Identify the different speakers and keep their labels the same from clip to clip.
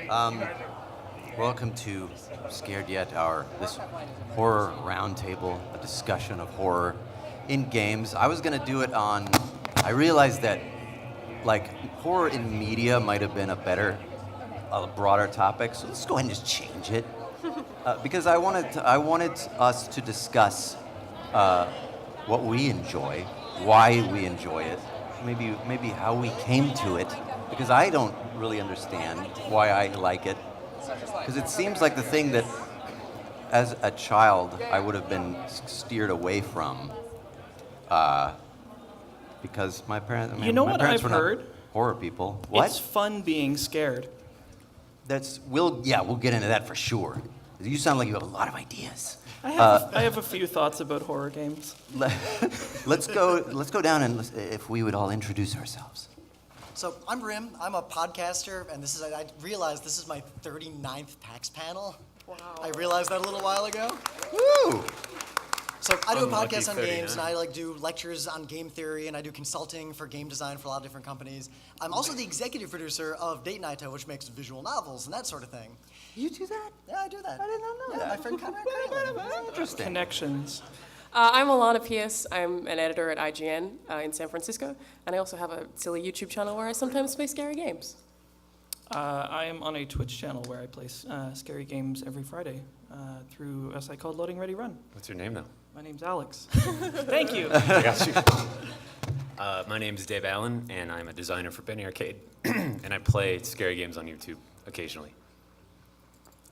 Speaker 1: Welcome to Scared Yet, this horror roundtable, a discussion of horror in games. I was gonna do it on. I realized that, horror in media might have been a broader topic. So let's go ahead and just change it, because I wanted us to discuss what we enjoy, why we enjoy it, maybe how we came to it, because I don't really understand why I like it. Because it seems like the thing that, as a child, I would have been steered away from, because my parents.
Speaker 2: You know what I've
Speaker 1: were not
Speaker 2: heard?
Speaker 1: Horror people. What?
Speaker 2: It's fun being scared.
Speaker 1: We'll get into that for sure. You sound like you have a lot of ideas.
Speaker 2: I have a few thoughts about horror games.
Speaker 1: Let's go down and if we would all introduce ourselves.
Speaker 3: So I'm Rim. I'm a podcaster, and I realized this is my 39th PAX panel.
Speaker 4: Wow.
Speaker 3: I realized that a little while ago.
Speaker 1: Woo!
Speaker 3: So I do a
Speaker 5: Unlucky
Speaker 3: podcast on
Speaker 5: 39.
Speaker 3: games, and I do lectures on game theory, and I do consulting for game design for a lot of different companies. I'm also the executive producer of DateNito, which makes visual novels and that sort of thing.
Speaker 1: You do that?
Speaker 3: Yeah, I do that.
Speaker 1: I did not know that.
Speaker 3: My friend Conrad Craig.
Speaker 1: Interesting.
Speaker 2: Connections.
Speaker 4: I'm Alanah Pearce. I'm an editor at IGN in San Francisco, and I also have a silly YouTube channel where I sometimes play scary games.
Speaker 2: I am on a Twitch channel where I play scary games every Friday through a site called Loading Ready Run.
Speaker 5: What's your name now?
Speaker 2: My name's Alex. Thank you.
Speaker 5: I got you. My name is Dabe, and I'm a designer for Penny Arcade, and I play scary games on YouTube occasionally.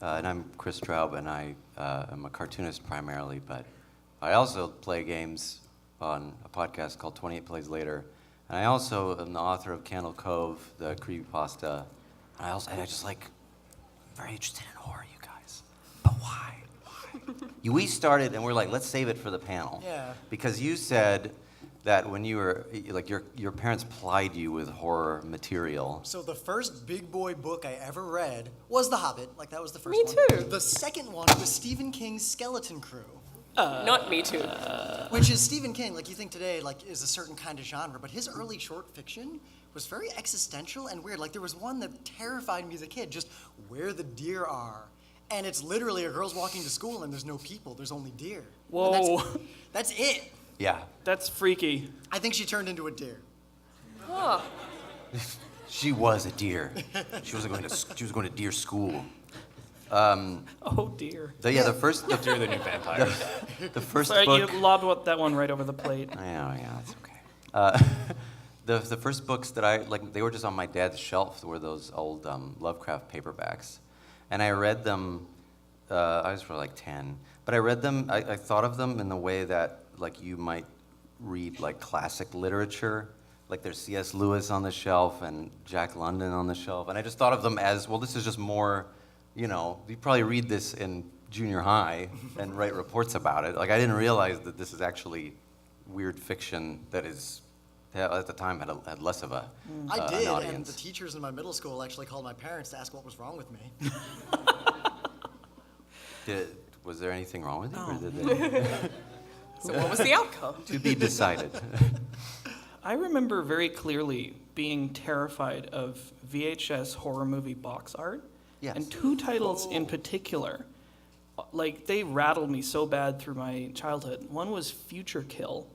Speaker 1: And I'm Kris Straub, and I am a cartoonist primarily, but I also play games on a podcast called 28 Plays Later. And I also am the author of CandleCove, the creepypasta. And I'm very interested in horror, you guys. But why? We started, and we're like, let's save it for the panel.
Speaker 3: Yeah.
Speaker 1: Because you said that when you were, your parents plied you with horror material.
Speaker 3: So the first big boy book I ever read was The Hobbit. That was the first
Speaker 4: Me
Speaker 3: one.
Speaker 4: too.
Speaker 3: The second one was Stephen King's Skeleton Crew.
Speaker 4: Not me too.
Speaker 3: Which is Stephen King, you think today, is a certain kind of genre, but his early short fiction was very existential and weird. There was one that terrified me as a kid, just where the deer are. And it's literally a girl's walking to school and there's no people, there's only deer.
Speaker 2: Whoa.
Speaker 3: That's it.
Speaker 1: Yeah.
Speaker 2: That's freaky.
Speaker 3: I think she turned into a deer.
Speaker 4: Oh.
Speaker 1: She was a deer. She was going to deer school.
Speaker 2: Oh dear.
Speaker 1: The first.
Speaker 5: You're the new vampire.
Speaker 1: The first
Speaker 2: Sorry,
Speaker 1: book.
Speaker 2: you lobbed that one right over the plate.
Speaker 1: Yeah, that's okay. The first books that I they were just on my dad's shelf. Were those old Lovecraft paperbacks, and I read them. I was probably 10, but I read them. I thought of them in the way that you might read classic literature. There's C.S. Lewis on the shelf and Jack London on the shelf, and I just thought of them as, well, this is just more. You probably read this in junior high and write reports about it. I didn't realize that this is actually weird fiction that is, at the time, had less of a
Speaker 3: I did,
Speaker 1: an audience.
Speaker 3: and the teachers in my middle school actually called my parents to ask what was wrong with me.
Speaker 1: Was there anything wrong with it?
Speaker 2: Oh.
Speaker 1: Or did they,
Speaker 4: So what was the outcome?
Speaker 1: to be decided.
Speaker 2: I remember very clearly being terrified of VHS horror movie box art.
Speaker 1: Yes.
Speaker 2: And two titles in particular, they rattled me so bad through my childhood. One was Future Kill,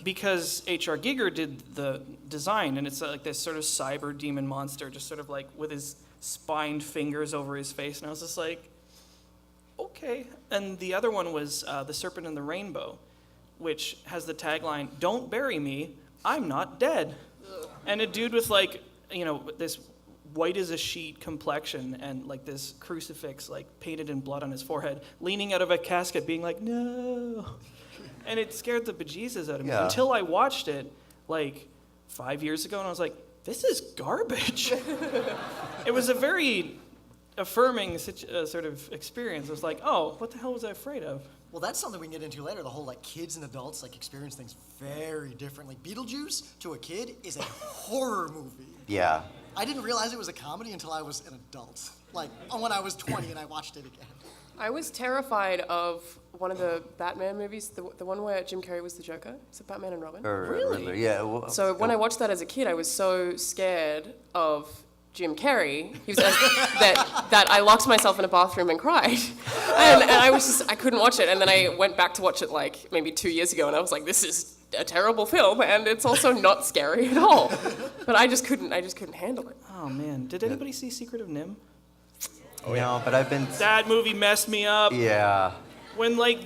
Speaker 2: because H.R. Giger did the design, and it's this sort of cyber demon monster, just sort of with his spined fingers over his face, and I was just okay. And the other one was The Serpent and the Rainbow, which has the tagline, "Don't bury me, I'm not dead." And a dude with this white as a sheet complexion and this crucifix painted in blood on his forehead, leaning out of a casket being no. And it scared the bejesus out of me until I watched it 5 years ago, and I was like, this is garbage. It was a very affirming sort of experience. I was like, oh, what the hell was I afraid of?
Speaker 3: Well, that's something we can get into later. The whole kids and adults experience things very differently. Beetlejuice to a kid is a horror movie.
Speaker 1: Yeah.
Speaker 3: I didn't realize it was a comedy until I was an adult. When I was 20 and I watched it again.
Speaker 4: I was terrified of one of the Batman movies, the one where Jim Carrey was the Joker. Is it Batman and Robin?
Speaker 1: Really? Yeah. Well,
Speaker 4: So when I watched that as a kid, I was so scared of Jim Carrey. He was that I locked myself in a bathroom and cried, and I couldn't watch it. And then I went back to watch it like maybe 2 years ago, and I was like, this is a terrible film, and it's also not scary at all. But I just couldn't handle it.
Speaker 2: Oh man, did anybody see Secret of Nim?
Speaker 1: No, but I've been.
Speaker 2: That movie messed me up.
Speaker 1: Yeah.
Speaker 2: When like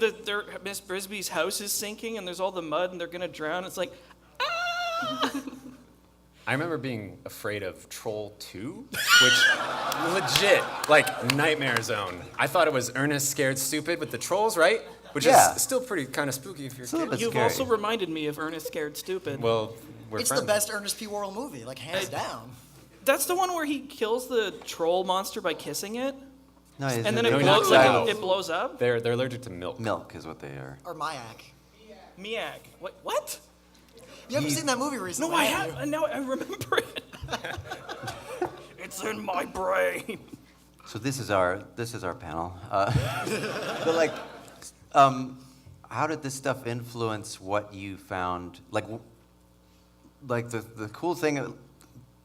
Speaker 2: Miss Brisby's house is sinking and there's all the mud and they're gonna drown, it's like, ah!
Speaker 5: I remember being afraid of Troll 2, which legit, like, nightmare zone. I thought it was Ernest Scared Stupid with the trolls, right? Which
Speaker 1: Yeah.
Speaker 5: is still pretty kind of spooky if you're a
Speaker 1: It's a little
Speaker 5: kid.
Speaker 1: bit
Speaker 2: You've
Speaker 1: scary.
Speaker 2: also reminded me of Ernest Scared Stupid.
Speaker 5: Well, we're
Speaker 3: It's
Speaker 5: friends.
Speaker 3: the best Ernest P. Worrell movie, like hands down.
Speaker 2: That's the one where he kills the troll monster by kissing it,
Speaker 1: No,
Speaker 2: and then
Speaker 5: No,
Speaker 2: it
Speaker 5: he
Speaker 2: blows,
Speaker 5: knocks it
Speaker 2: like,
Speaker 5: out.
Speaker 2: it blows up.
Speaker 5: They're allergic to milk.
Speaker 1: milk is what they are.
Speaker 3: Or Mayak.
Speaker 2: Miak. What?
Speaker 3: You haven't seen that movie recently?
Speaker 2: No, I
Speaker 3: have you?
Speaker 2: have. Now I remember it. It's in my brain.
Speaker 1: So this is our panel. But like, how did this stuff influence what you found? Like the cool thing,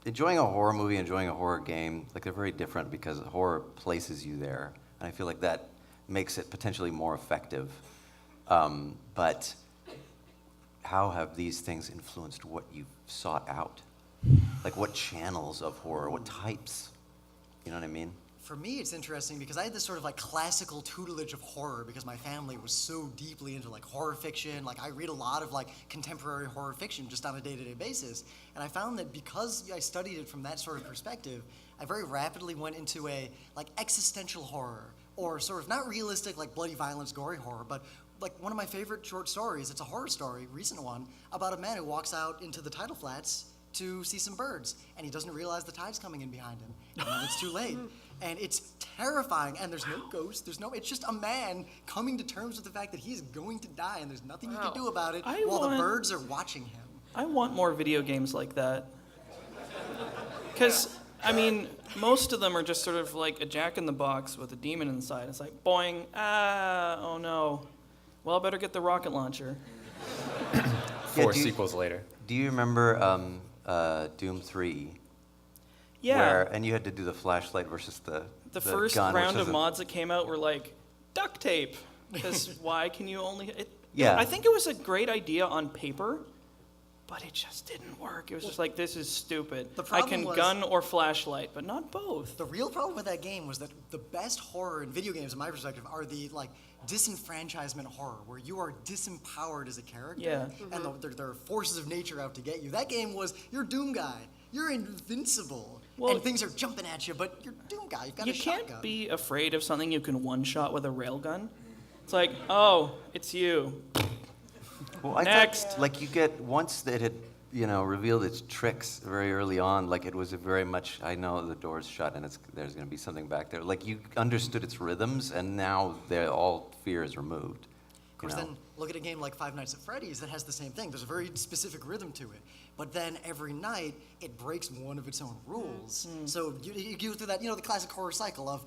Speaker 1: enjoying a horror movie, enjoying a horror game, like they're very different because horror places you there, and I feel like that makes it potentially more effective. But how have these things influenced what you've sought out? Like what channels of horror, what types? You know what I mean?
Speaker 3: For me, it's interesting because I had this sort of like classical tutelage of horror because my family was so deeply into like horror fiction. Like I read a lot of like contemporary horror fiction just on a day-to-day basis. And I found that because I studied it from that sort of perspective, I very rapidly went into a like existential horror or sort of not realistic like bloody violence, gory horror, but like one of my favorite short stories, it's a horror story, recent one, about a man who walks out into the tidal flats to see some birds, and he doesn't realize the tide's coming in behind him, and then it's too late. And it's terrifying, and there's no ghost, it's just a man coming to terms with the fact that he's going to die, and there's nothing you can do about it while the birds are watching him.
Speaker 2: I want more video games like that. Because, I mean, most of them are just sort of like a jack-in-the-box with a demon inside. It's like, boing, oh no. Well, I better get the rocket launcher.
Speaker 5: Four
Speaker 1: do you-
Speaker 5: sequels later.
Speaker 1: Do you remember Doom 3?
Speaker 2: Yeah.
Speaker 1: And you had to do the flashlight versus the
Speaker 2: first
Speaker 1: gun, which
Speaker 2: round
Speaker 1: was
Speaker 2: of mods that came out were like, duct tape. Because why can you only...
Speaker 1: Yeah.
Speaker 2: I think it was a great idea on paper, but it just didn't work. It was just like, this is stupid.
Speaker 3: The
Speaker 2: I
Speaker 3: problem
Speaker 2: can
Speaker 3: was-
Speaker 2: gun or flashlight, but not both.
Speaker 3: The real problem with that game was that the best horror in video games, in my perspective, are the like disenfranchisement horror, where you are disempowered as a character,
Speaker 2: Yeah.
Speaker 3: and there are forces of nature out to get you. That game was, you're Doom Guy, you're invincible,
Speaker 2: Well,
Speaker 3: and things are jumping at you, but you're Doom Guy, you've got
Speaker 2: You
Speaker 3: a
Speaker 2: can't
Speaker 3: shotgun.
Speaker 2: be afraid of something you can one-shot with a railgun. It's like, oh, it's you.
Speaker 1: Well, I
Speaker 2: Next.
Speaker 1: thought, like, you get, once it had, revealed its tricks very early on, like, it was a very much, I know the door's shut and there's going to be something back there. Like, you understood its rhythms, and now all fear is removed.
Speaker 3: Of course, then look at a game like Five Nights at Freddy's that has the same thing. There's a very specific rhythm to it. But then every night, it breaks one of its own rules. So you go through that, the classic horror cycle of,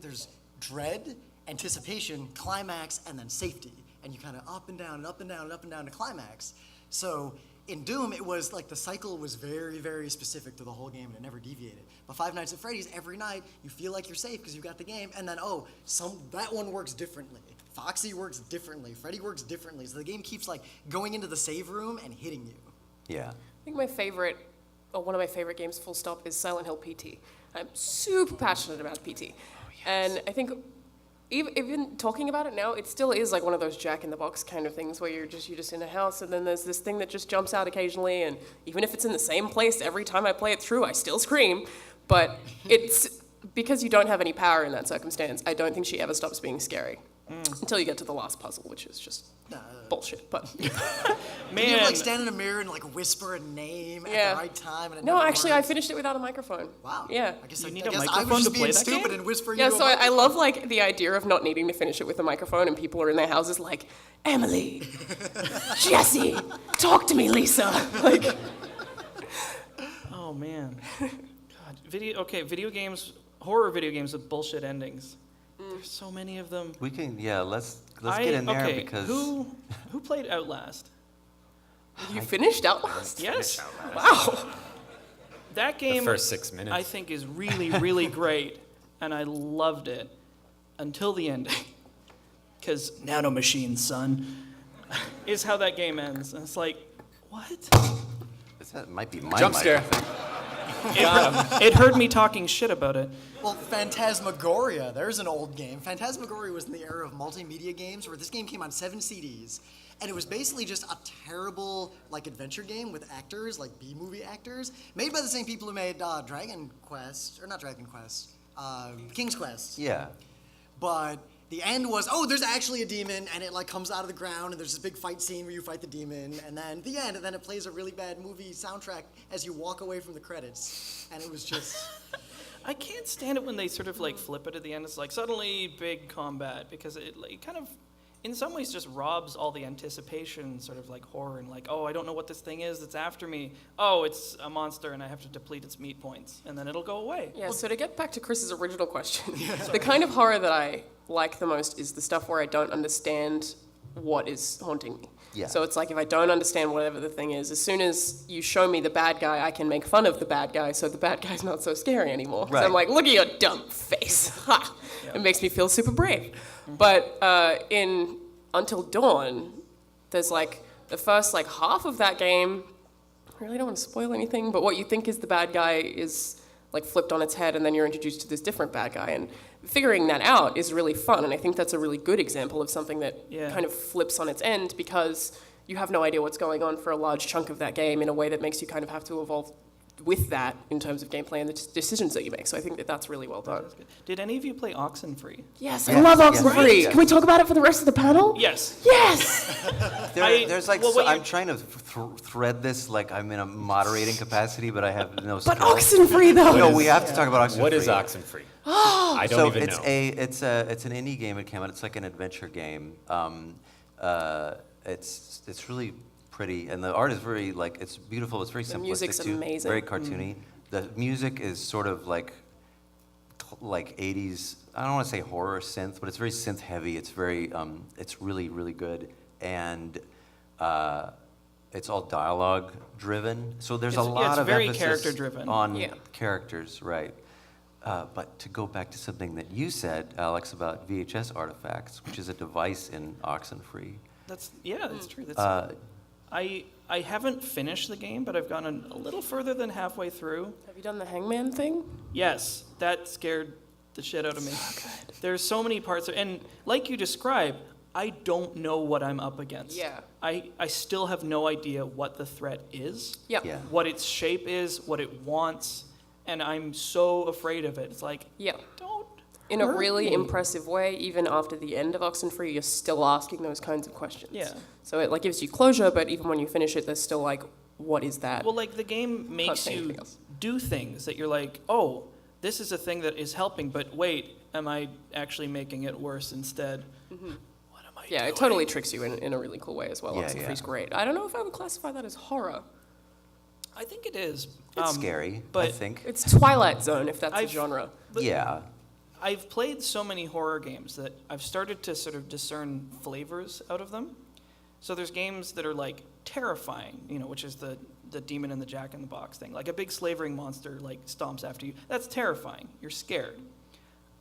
Speaker 3: there's dread, anticipation, climax, and then safety. And you kind of up and down and up and down and up and down to climax. So in Doom, it was like the cycle was very, very specific to the whole game and it never deviated. But Five Nights at Freddy's, every night, you feel like you're safe because you got the game. And then, that one works differently. Foxy works differently. Freddy works differently. So the game keeps like going into the save room and hitting you.
Speaker 1: Yeah.
Speaker 4: I think one of my favorite games, full stop, is Silent Hill PT. I'm super passionate about PT. And I think even talking about it now, it still is like one of those jack-in-the-box kind of things where you're just in a house and then there's this thing that just jumps out occasionally, and even if it's in the same place every time I play it through, I still scream. But it's because you don't have any power in that circumstance, I don't think she ever stops being scary. Until you get to the last puzzle, which is just bullshit. But
Speaker 3: Can you
Speaker 2: Man,
Speaker 3: like stand in a mirror and like whisper a name at
Speaker 4: Yeah.
Speaker 3: the right time? And it
Speaker 4: no,
Speaker 3: never
Speaker 4: actually, I
Speaker 3: works?
Speaker 4: finished it without a microphone.
Speaker 3: Wow.
Speaker 4: Yeah.
Speaker 3: I guess
Speaker 2: You
Speaker 3: I
Speaker 2: need a
Speaker 3: guess I
Speaker 2: microphone
Speaker 3: was
Speaker 2: to
Speaker 3: just
Speaker 2: play
Speaker 3: being
Speaker 2: that
Speaker 3: stupid
Speaker 2: game?
Speaker 3: and whispering.
Speaker 4: Yeah,
Speaker 3: into a
Speaker 4: so I
Speaker 3: microphone.
Speaker 4: love like the idea of not needing to finish it with a microphone and people are in their houses like, Emily, Jesse, talk to me, Lisa. Like,
Speaker 2: oh man. God, video games, horror video games with bullshit endings. There's so many of them.
Speaker 1: We can, let's get in there because...
Speaker 2: who played Outlast?
Speaker 4: you finished Outlast?
Speaker 2: Yes.
Speaker 4: Wow.
Speaker 2: That game,
Speaker 5: first 6 minutes.
Speaker 2: I think, is really, really great, and I loved it until the ending. Because nanomachines, son, is how that game ends. And it's like, what?
Speaker 1: That might be my
Speaker 5: Jump
Speaker 1: mic,
Speaker 5: scare.
Speaker 1: I think.
Speaker 2: It heard me talking shit about it.
Speaker 3: Well, Phantasmagoria, there's an old game. Phantasmagoria was in the era of multimedia games where this game came on 7 CDs. And it was basically just a terrible, like, adventure game with actors, like B-movie actors, made by the same people who made Dragon Quest, or not Dragon Quest, King's Quest.
Speaker 1: Yeah.
Speaker 3: But the end was, oh, there's actually a demon, and it, like, comes out of the ground, and there's this big fight scene where you fight the demon, and then the end, and then it plays a really bad movie soundtrack as you walk away from the credits. And it was just...
Speaker 2: I can't stand it when they sort of, like, flip it at the end. It's like, suddenly big combat, because it kind of... in some ways just robs all the anticipation, sort of like horror, and like, oh, I don't know what this thing is that's after me. Oh, it's a monster and I have to deplete its meat points, and then it'll go away.
Speaker 4: Yeah, so to get back to Chris's original question, the kind of horror that I like the most is the stuff where I don't understand what is haunting me.
Speaker 1: Yeah.
Speaker 4: So it's like if I don't understand whatever the thing is, as soon as you show me the bad guy, I can make fun of the bad guy, so the bad guy's not so scary anymore.
Speaker 1: Right.
Speaker 4: So I'm like, look at your dumb face. Ha! It makes me feel super brave. But in Until Dawn, there's like the first like half of that game, I really don't want to spoil anything, but what you think is the bad guy is like flipped on its head, and then you're introduced to this different bad guy. And figuring that out is really fun, and I think that's a really good example of something that kind of flips on its end, because you have no idea what's going on for a large chunk of that game in a way that makes you kind of have to evolve with that in terms of gameplay and the decisions that you make. So I think that that's really well done.
Speaker 2: Did any of you play Oxenfree?
Speaker 4: Yes, I love Oxenfree.
Speaker 1: Yes.
Speaker 4: Can we talk about it for the rest of the panel?
Speaker 2: Yes.
Speaker 4: Yes!
Speaker 1: There's like,
Speaker 2: well,
Speaker 1: so,
Speaker 2: what you-
Speaker 1: I'm trying to thread this like I'm in a moderating capacity, but I have no skill.
Speaker 4: But Oxenfree, though!
Speaker 1: No, we have to talk about Oxenfree.
Speaker 5: What is Oxenfree? I don't
Speaker 1: So
Speaker 5: even
Speaker 1: it's
Speaker 5: know.
Speaker 1: it's an indie game. It came out. It's like an adventure game. It's really pretty, and the art is very like it's beautiful. It's very simplistic
Speaker 4: music's
Speaker 1: too.
Speaker 4: amazing.
Speaker 1: Very cartoony. The music is sort of like 80s. I don't want to say horror synth, but it's very synth heavy. It's very it's really really good, and it's all dialogue driven. So there's a lot
Speaker 2: it's
Speaker 1: of
Speaker 2: very
Speaker 1: emphasis
Speaker 2: character-driven.
Speaker 1: on
Speaker 4: Yeah.
Speaker 1: characters, right? But to go back to something that you said, Alex, about VHS artifacts, which is a device in Oxenfree.
Speaker 2: That's true. That's, I haven't finished the game, but I've gone a little further than halfway through.
Speaker 4: Have you done the hangman thing?
Speaker 2: Yes, that scared the shit out of me. There's so many parts, and like you described, I don't know what I'm up against.
Speaker 4: Yeah.
Speaker 2: I still have no idea what the threat is,
Speaker 4: Yep.
Speaker 1: Yeah.
Speaker 2: what its shape is, what it wants, and I'm so afraid of it. It's like,
Speaker 4: Yeah.
Speaker 2: don't
Speaker 4: In a
Speaker 2: hurt
Speaker 4: really
Speaker 2: me.
Speaker 4: impressive way, even after the end of Oxenfree, you're still asking those kinds of questions.
Speaker 2: Yeah.
Speaker 4: So it like gives you closure, but even when you finish it, there's still like, what is that?
Speaker 2: Well, like the game makes
Speaker 4: say
Speaker 2: you
Speaker 4: anything else.
Speaker 2: do things that you're like, oh, this is a thing that is helping, but wait, am I actually making it worse instead? What am I
Speaker 4: Yeah,
Speaker 2: doing?
Speaker 4: it totally tricks you in a really cool way as well.
Speaker 1: Yeah,
Speaker 4: Oxenfree's
Speaker 1: yeah.
Speaker 4: great. I don't know if I would classify that as horror.
Speaker 2: I think it is.
Speaker 1: It's scary, I
Speaker 2: but
Speaker 1: think.
Speaker 4: It's Twilight Zone, if that's a
Speaker 2: I've-
Speaker 4: genre.
Speaker 2: But
Speaker 1: Yeah.
Speaker 2: I've played so many horror games that I've started to sort of discern flavors out of them. So there's games that are like terrifying, which is the demon in the Jack in the Box thing. Like a big slavering monster like stomps after you. That's terrifying. You're scared.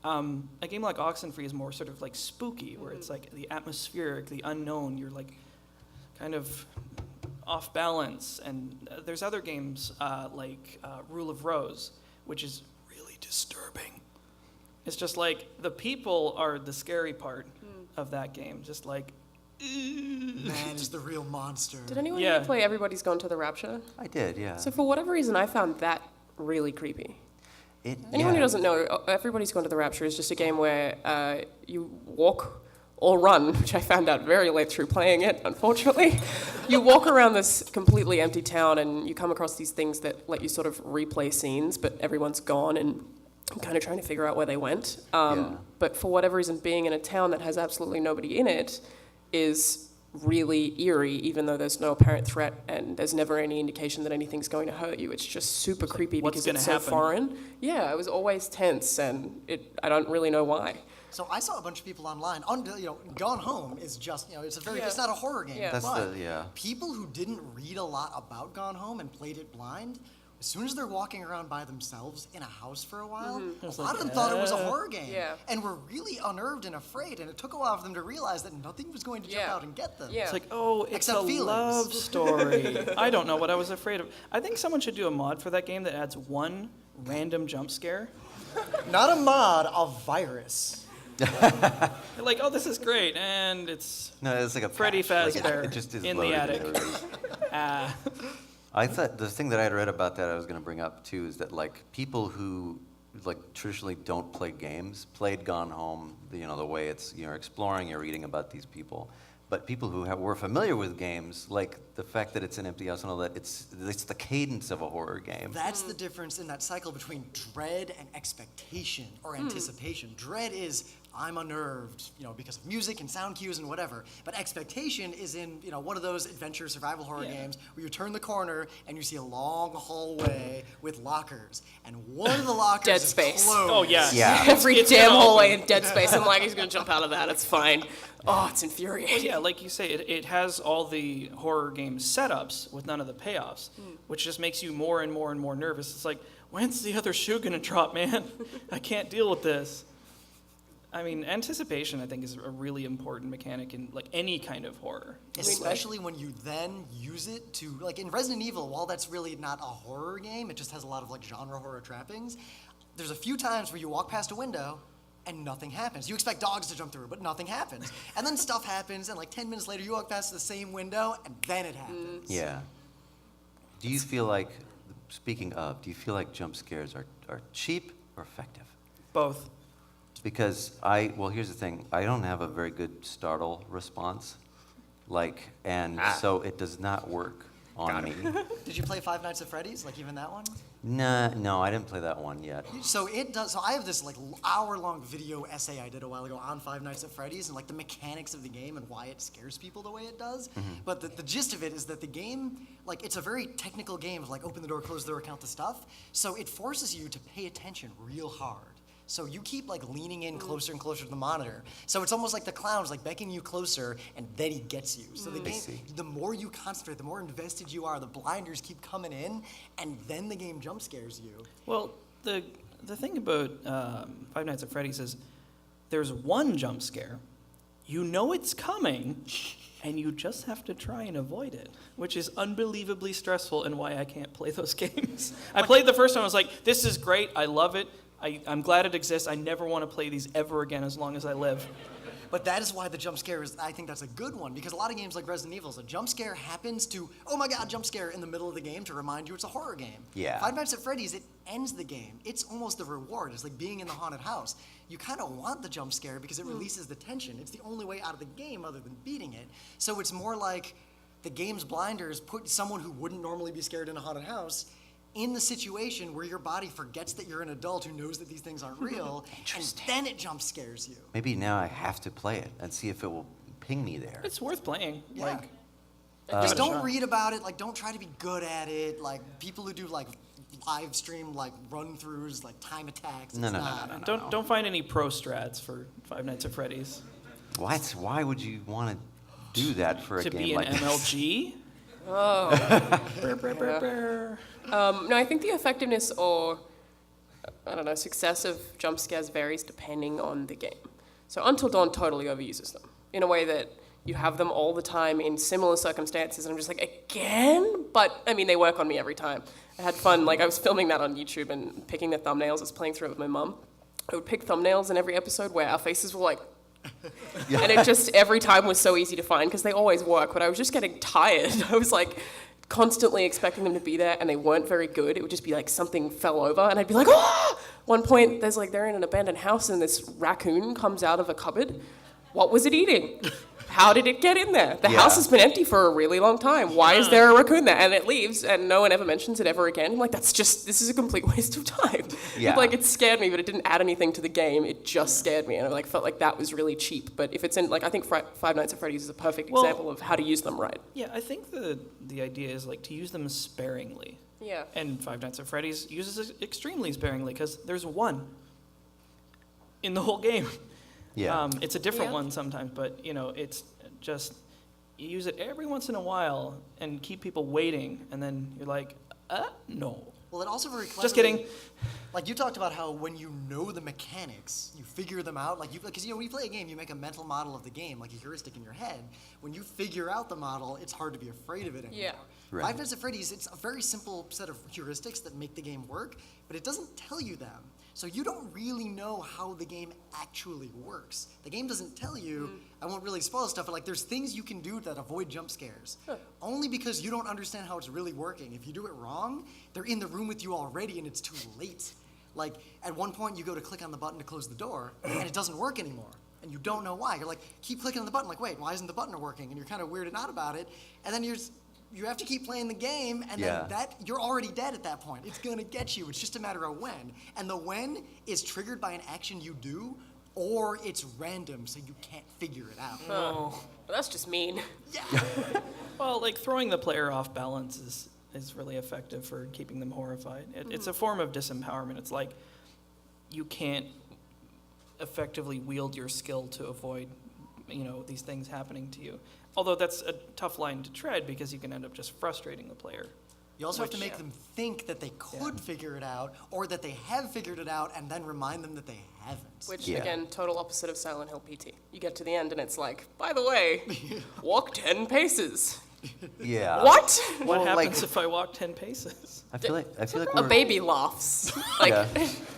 Speaker 2: A game like Oxenfree is more sort of like spooky, where it's like the atmospheric, the unknown. You're like kind of off balance. And there's other games like Rule of Rose, which is really disturbing. It's just like the people are the scary part of that game. Just like,
Speaker 3: Man is the real monster.
Speaker 4: Did anyone
Speaker 2: Yeah.
Speaker 4: ever play Everybody's Gone to the Rapture?
Speaker 1: I did, yeah.
Speaker 4: So for whatever reason, I found that really creepy. Anyone
Speaker 1: yeah.
Speaker 4: who doesn't know, Everybody's Gone to the Rapture is just a game where you walk or run, which I found out very late through playing it, unfortunately. You walk around this completely empty town and you come across these things that let you sort of replay scenes, but everyone's gone and I'm kind of trying to figure out where they went. But for whatever reason, being in a town that has absolutely nobody in it is really eerie, even though there's no apparent threat and there's never any indication that anything's going to hurt you. It's just super creepy
Speaker 2: what's
Speaker 4: because
Speaker 2: gonna
Speaker 4: it's so
Speaker 2: happen?
Speaker 4: foreign. Yeah, I was always tense, and I don't really know why.
Speaker 3: So I saw a bunch of people online. Gone Home is just it's a very
Speaker 4: Yeah.
Speaker 3: it's not a horror game.
Speaker 4: Yeah.
Speaker 1: That's
Speaker 3: but
Speaker 1: the- yeah.
Speaker 3: people who didn't read a lot about Gone Home and played it blind as soon as they're walking around by themselves in a house for a while, a
Speaker 2: It's
Speaker 3: lot
Speaker 2: like,
Speaker 3: of them thought it was a horror game.
Speaker 4: Yeah.
Speaker 3: And were really unnerved and afraid, and it took a while for them to realize that nothing was going to jump
Speaker 4: Yeah.
Speaker 3: out and get them.
Speaker 4: Yeah.
Speaker 2: It's like, oh, it's
Speaker 3: Except
Speaker 2: a
Speaker 3: feelings.
Speaker 2: love story. I don't know what I was afraid of. I think someone should do a mod for that game that adds one random jump scare.
Speaker 3: Not a mod, a virus.
Speaker 2: You're like, oh, this is great, and it's
Speaker 1: No, it's like a
Speaker 2: Freddy
Speaker 1: patch. Like,
Speaker 2: Fazbear
Speaker 1: it just is
Speaker 2: in the
Speaker 1: loaded
Speaker 2: attic.
Speaker 1: everything.
Speaker 2: ah.
Speaker 1: I thought the thing that I had read about that I was going to bring up too is that like people who like traditionally don't play games played Gone Home, the way it's you're exploring, you're reading about these people. But people who were familiar with games, like the fact that it's an empty house and all that, it's the cadence of a horror game.
Speaker 3: That's the difference in that cycle between dread and expectation or anticipation. Dread is, I'm unnerved, because of music and sound cues and whatever. But expectation is in, one of those adventure survival horror games where you turn the corner and you see a long hallway with lockers. And one of the lockers
Speaker 4: Dead
Speaker 3: is
Speaker 4: Space.
Speaker 3: closed.
Speaker 2: Oh, yeah.
Speaker 1: Yeah.
Speaker 4: Every
Speaker 2: It's
Speaker 4: damn
Speaker 2: gonna
Speaker 4: hallway
Speaker 2: open.
Speaker 4: in Dead Space, I'm like, he's gonna jump out of that. It's fine. Oh, it's infuriating.
Speaker 2: Yeah, like you say, it has all the horror game setups with none of the payoffs, which just makes you more and more and more nervous. It's like, when's the other shoe gonna drop, man? I can't deal with this. I mean, anticipation, I think, is a really important mechanic in like any kind of horror.
Speaker 3: Especially when you then use it to, like in Resident Evil, while that's really not a horror game, it just has a lot of like genre horror trappings, there's a few times where you walk past a window and nothing happens. You expect dogs to jump through, but nothing happens. And then stuff happens, and like 10 minutes later, you walk past the same window, and then it happens.
Speaker 1: Yeah. Do you feel like, speaking of, do you feel like jump scares are cheap or effective?
Speaker 2: Both.
Speaker 1: Because here's the thing, I don't have a very good startle response, so it does not work on me.
Speaker 3: Did you play Five Nights at Freddy's, like even that one?
Speaker 1: No, I didn't play that one yet.
Speaker 3: So it does. So I have this like hour-long video essay I did a while ago on Five Nights at Freddy's and like the mechanics of the game and why it scares people the way it does. But the gist of it is that the game, like, it's a very technical game of like open the door, close the door, count the stuff. So it forces you to pay attention real hard. So you keep like leaning in closer and closer to the monitor. So it's almost like the clown's like beckoning you closer, and then he gets you. So the game, the more you concentrate, the more invested you are. The blinders keep coming in, and then the game jump scares you.
Speaker 2: Well, the thing about Five Nights at Freddy's is there's one jump scare, you know it's coming, and you just have to try and avoid it, which is unbelievably stressful and why I can't play those games. I played the first one, I was like, this is great, I love it. I'm glad it exists. I never want to play these ever again as long as I live.
Speaker 3: But that is why the jump scare is, I think that's a good one, because a lot of games like Resident Evil, a jump scare happens to, oh my god, jump scare in the middle of the game to remind you it's a horror game.
Speaker 1: Yeah.
Speaker 3: Five Nights at Freddy's, it ends the game. It's almost the reward. It's like being in the haunted house. You kind of want the jump scare because it releases the tension. It's the only way out of the game other than beating it. So it's more like the game's blinders put someone who wouldn't normally be scared in a haunted house in the situation where your body forgets that you're an adult who knows that these things aren't real, and then it jump scares you.
Speaker 1: Maybe now I have to play it and see if it will ping me there.
Speaker 2: It's worth playing.
Speaker 3: Yeah.
Speaker 2: Like,
Speaker 3: Just
Speaker 2: give it a
Speaker 3: don't
Speaker 2: shot.
Speaker 3: read about it. Like, don't try to be good at it. Like, people who do like live stream like run-throughs, like time attacks.
Speaker 1: No,
Speaker 3: it's
Speaker 1: no, no,
Speaker 3: not.
Speaker 2: Don't find any pro strats for Five Nights at Freddy's.
Speaker 1: What? Why would you want to do that for a
Speaker 2: To
Speaker 1: game
Speaker 2: be an
Speaker 1: like this?
Speaker 2: MLG? Brr, brr, brr, brr.
Speaker 4: No, I think the effectiveness or, I don't know, success of jump scares varies depending on the game. So Until Dawn totally overuses them in a way that you have them all the time in similar circumstances, and I'm just like, again? But, I mean, they work on me every time. I had fun, like I was filming that on YouTube and picking the thumbnails. I was playing through it with my mum. I would pick thumbnails in every episode where our faces were like, and it just every time was so easy to find because they always work, but I was just getting tired. I was like constantly expecting them to be there and they weren't very good. It would just be like something fell over and I'd be like, oh! One point, there's like, they're in an abandoned house and this raccoon comes out of a cupboard. What was it eating? How did it get in there? The house has been empty for a really long time. Why is there a raccoon there? And it leaves, and no one ever mentions it ever again. I'm like, this is a complete waste of time.
Speaker 1: Yeah.
Speaker 4: It scared me, but it didn't add anything to the game. It just scared me, and I felt like that was really cheap. But if it's in, I think Five Nights at Freddy's is a perfect example of how to use them right.
Speaker 2: Yeah, I think the idea is to use them sparingly.
Speaker 4: Yeah.
Speaker 2: And Five Nights at Freddy's uses it extremely sparingly because there's one in the whole game.
Speaker 1: Yeah.
Speaker 2: It's a different
Speaker 4: Yeah.
Speaker 2: one sometimes, but it's just you use it every once in a while and keep people waiting, and then you're like, no.
Speaker 3: Well, it also very cleverly...
Speaker 2: Just kidding.
Speaker 3: Like, you talked about how when you know the mechanics, you figure them out. Like, because, when you play a game, you make a mental model of the game, like a heuristic in your head. When you figure out the model, it's hard to be afraid of it anymore.
Speaker 4: Yeah.
Speaker 1: Right.
Speaker 3: Five Nights at Freddy's, it's a very simple set of heuristics that make the game work, but it doesn't tell you them. So you don't really know how the game actually works. The game doesn't tell you, I won't really spoil stuff, but like there's things you can do that avoid jump scares. Only because you don't understand how it's really working. If you do it wrong, they're in the room with you already and it's too late. Like at one point you go to click on the button to close the door and it doesn't work anymore. And you don't know why. You're like, keep clicking on the button, like, wait, why isn't the button working? And you're kind of weirded out about it. And then you have to keep playing the game, and then you're already dead at that point. It's gonna get you. It's just a matter of when. And the when is triggered by an action you do, or it's random, so you can't figure it out.
Speaker 4: Well, that's just mean.
Speaker 3: Yeah.
Speaker 2: Well, like throwing the player off balance is really effective for keeping them horrified. It's a form of disempowerment. It's like you can't effectively wield your skill to avoid, these things happening to you. Although that's a tough line to tread because you can end up just frustrating the player.
Speaker 3: You also have to make them think that they could figure it out, or that they have figured it out, and then remind them that they haven't.
Speaker 4: Which, again, total opposite of Silent Hill PT. You get to the end and it's like, by the way, walk 10 paces.
Speaker 1: Yeah.
Speaker 4: What?
Speaker 2: What
Speaker 1: Well,
Speaker 2: happens
Speaker 1: like-
Speaker 2: if I walk 10 paces?
Speaker 1: I feel like
Speaker 4: A
Speaker 1: we're...
Speaker 4: baby laughs. Like,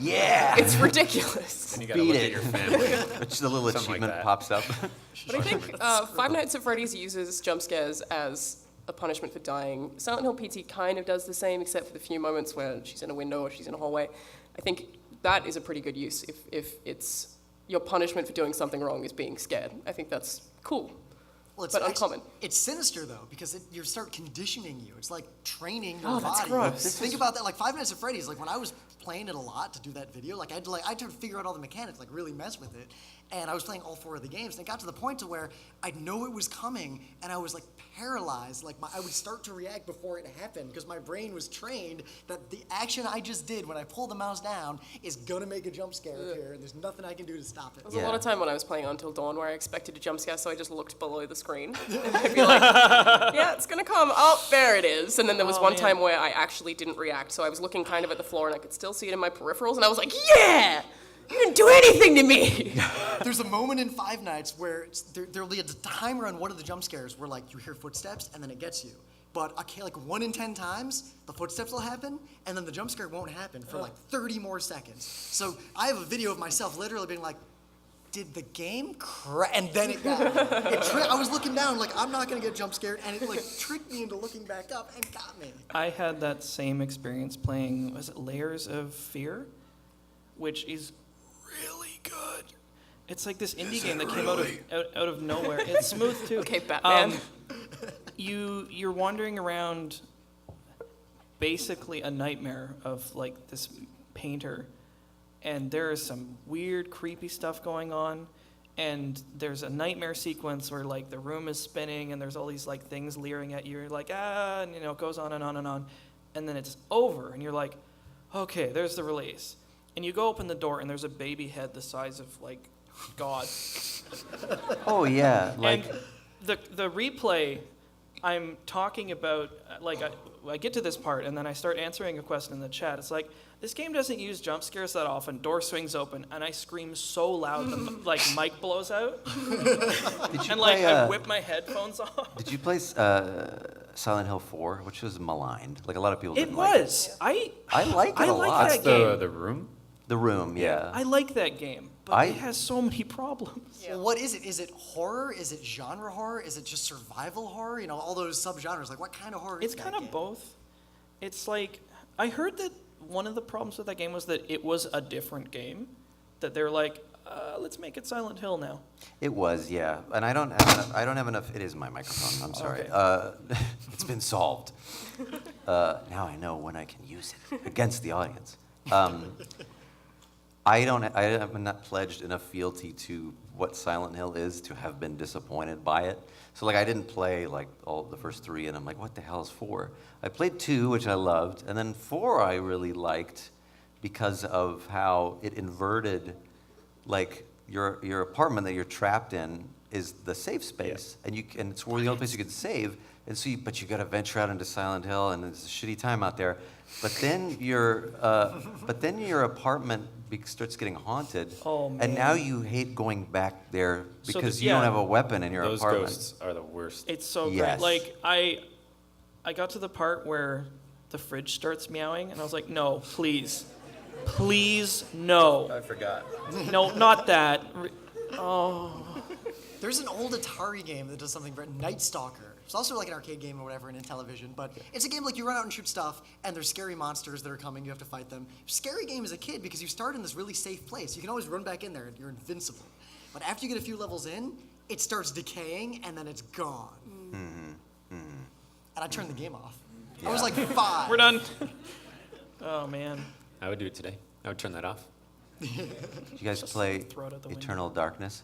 Speaker 1: Yeah.
Speaker 4: it's ridiculous.
Speaker 5: And you gotta
Speaker 1: Beat
Speaker 5: look
Speaker 1: it.
Speaker 5: at your family.
Speaker 1: Just a little
Speaker 5: Something like
Speaker 1: achievement
Speaker 5: that.
Speaker 1: pops up.
Speaker 4: But I think Five Nights at Freddy's uses jump scares as a punishment for dying. Silent Hill PT kind of does the same, except for the few moments where she's in a window or she's in a hallway. I think that is a pretty good use if it's your punishment for doing something wrong is being scared. I think that's cool.
Speaker 3: Well, it's
Speaker 4: but
Speaker 3: actually-
Speaker 4: uncommon.
Speaker 3: It's sinister though, because you start conditioning you. It's like training your
Speaker 4: Oh, that's
Speaker 3: body.
Speaker 4: gross.
Speaker 3: Think about that. Like Five Nights at Freddy's. Like when I was playing it a lot to do that video, like I had to figure out all the mechanics, like really mess with it. And I was playing all 4 of the games, and it got to the point to where I'd know it was coming, and I was like paralyzed. Like I would start to react before it happened because my brain was trained that the action I just did when I pulled the mouse down is gonna make a jump scare appear, and there's nothing I can do to stop it.
Speaker 4: There was a lot of time when I was playing Until Dawn where I expected a jump scare, so I just looked below the screen. And I'd be like, yeah, it's gonna come. Oh, there it is. And then there was one time where I actually didn't react, so I was looking kind of at the floor and I could still see it in my peripherals, and I was like, yeah! You didn't do anything to me!
Speaker 3: There's a moment in Five Nights where there'll be a timer on one of the jump scares where like you hear footsteps and then it gets you. But okay, like 1 in 10 times, the footsteps will happen and then the jump scare won't happen for like 30 more seconds. So I have a video of myself literally being like, did the game crash? And then it got me. I was looking down like, I'm not gonna get jump scared, and it like tricked me into looking back up and got me.
Speaker 2: I had that same experience playing, was it Layers of Fear? Which is really good. It's like this indie game that came out of nowhere. It's smooth too.
Speaker 4: Okay, Batman.
Speaker 2: You're wandering around basically a nightmare of like this painter, and there is some weird, creepy stuff going on. And there's a nightmare sequence where like the room is spinning and there's all these like things leering at you. You're like, and it goes on and on and on. And then it's over and you're like, okay, there's the release. And you go open the door and there's a baby head the size of like God.
Speaker 1: Oh yeah, like
Speaker 2: And the replay, I'm talking about, like, I get to this part, and then I start answering a question in the chat. It's like, this game doesn't use jump scares that often. Door swings open, and I scream so loud, the like, mic blows out.
Speaker 1: did you
Speaker 2: And, like,
Speaker 1: play,
Speaker 2: I whip my headphones off.
Speaker 1: did you play Silent Hill 4, which was maligned? Like a lot of people
Speaker 2: It
Speaker 1: didn't like
Speaker 2: was. I
Speaker 1: like it a
Speaker 2: like
Speaker 1: lot.
Speaker 2: that
Speaker 5: That's
Speaker 2: game.
Speaker 5: the room?
Speaker 1: The Room, yeah.
Speaker 2: I like that game, but it has so many problems.
Speaker 3: Well, what is it? Is it horror? Is it genre horror? Is it just survival horror? You know, all those subgenres. Like, what kind of horror
Speaker 2: It's
Speaker 3: is that
Speaker 2: kind of
Speaker 3: game?
Speaker 2: both. It's like, I heard that one of the problems with that game was that it was a different game. That they're like, let's make it Silent Hill now.
Speaker 1: It was, yeah. And I don't have enough. It is my microphone. I'm sorry.
Speaker 2: Okay.
Speaker 1: It's been solved. Now I know when I can use it against the audience. I have not pledged enough fealty to what Silent Hill is to have been disappointed by it. So like I didn't play like all the first 3, and I'm like, what the hell is 4? I played 2, which I loved, and then 4 I really liked because of how it inverted, like your apartment that you're trapped in is the safe space, and it's where the only place you can save. And so, but you got to venture out into Silent Hill, and it's a shitty time out there. But then your apartment starts getting haunted,
Speaker 2: Oh,
Speaker 1: and now
Speaker 2: man.
Speaker 1: you hate going back there
Speaker 2: So
Speaker 1: because
Speaker 2: the-
Speaker 1: you don't
Speaker 2: yeah.
Speaker 1: have a weapon in your
Speaker 5: Those
Speaker 1: apartment.
Speaker 5: ghosts are the worst.
Speaker 2: It's so
Speaker 1: Yes.
Speaker 2: great. Like I got to the part where the fridge starts meowing, and I was like, no, please, no,
Speaker 5: I forgot.
Speaker 2: no, not that.
Speaker 3: There's an old Atari game that does something very Night Stalker. It's also like an arcade game or whatever in Intellivision, but it's a game like you run out and shoot stuff, and there's scary monsters that are coming. You have to fight them. Scary game as a kid because you start in this really safe place. You can always run back in there, and you're invincible. But after you get a few levels in, it starts decaying, and then it's gone. And I turned the game off. I was like 5.
Speaker 2: We're done. Oh man.
Speaker 5: I would do it today. I would turn that off.
Speaker 1: Did you guys play
Speaker 2: throw it out the window.
Speaker 1: Eternal Darkness?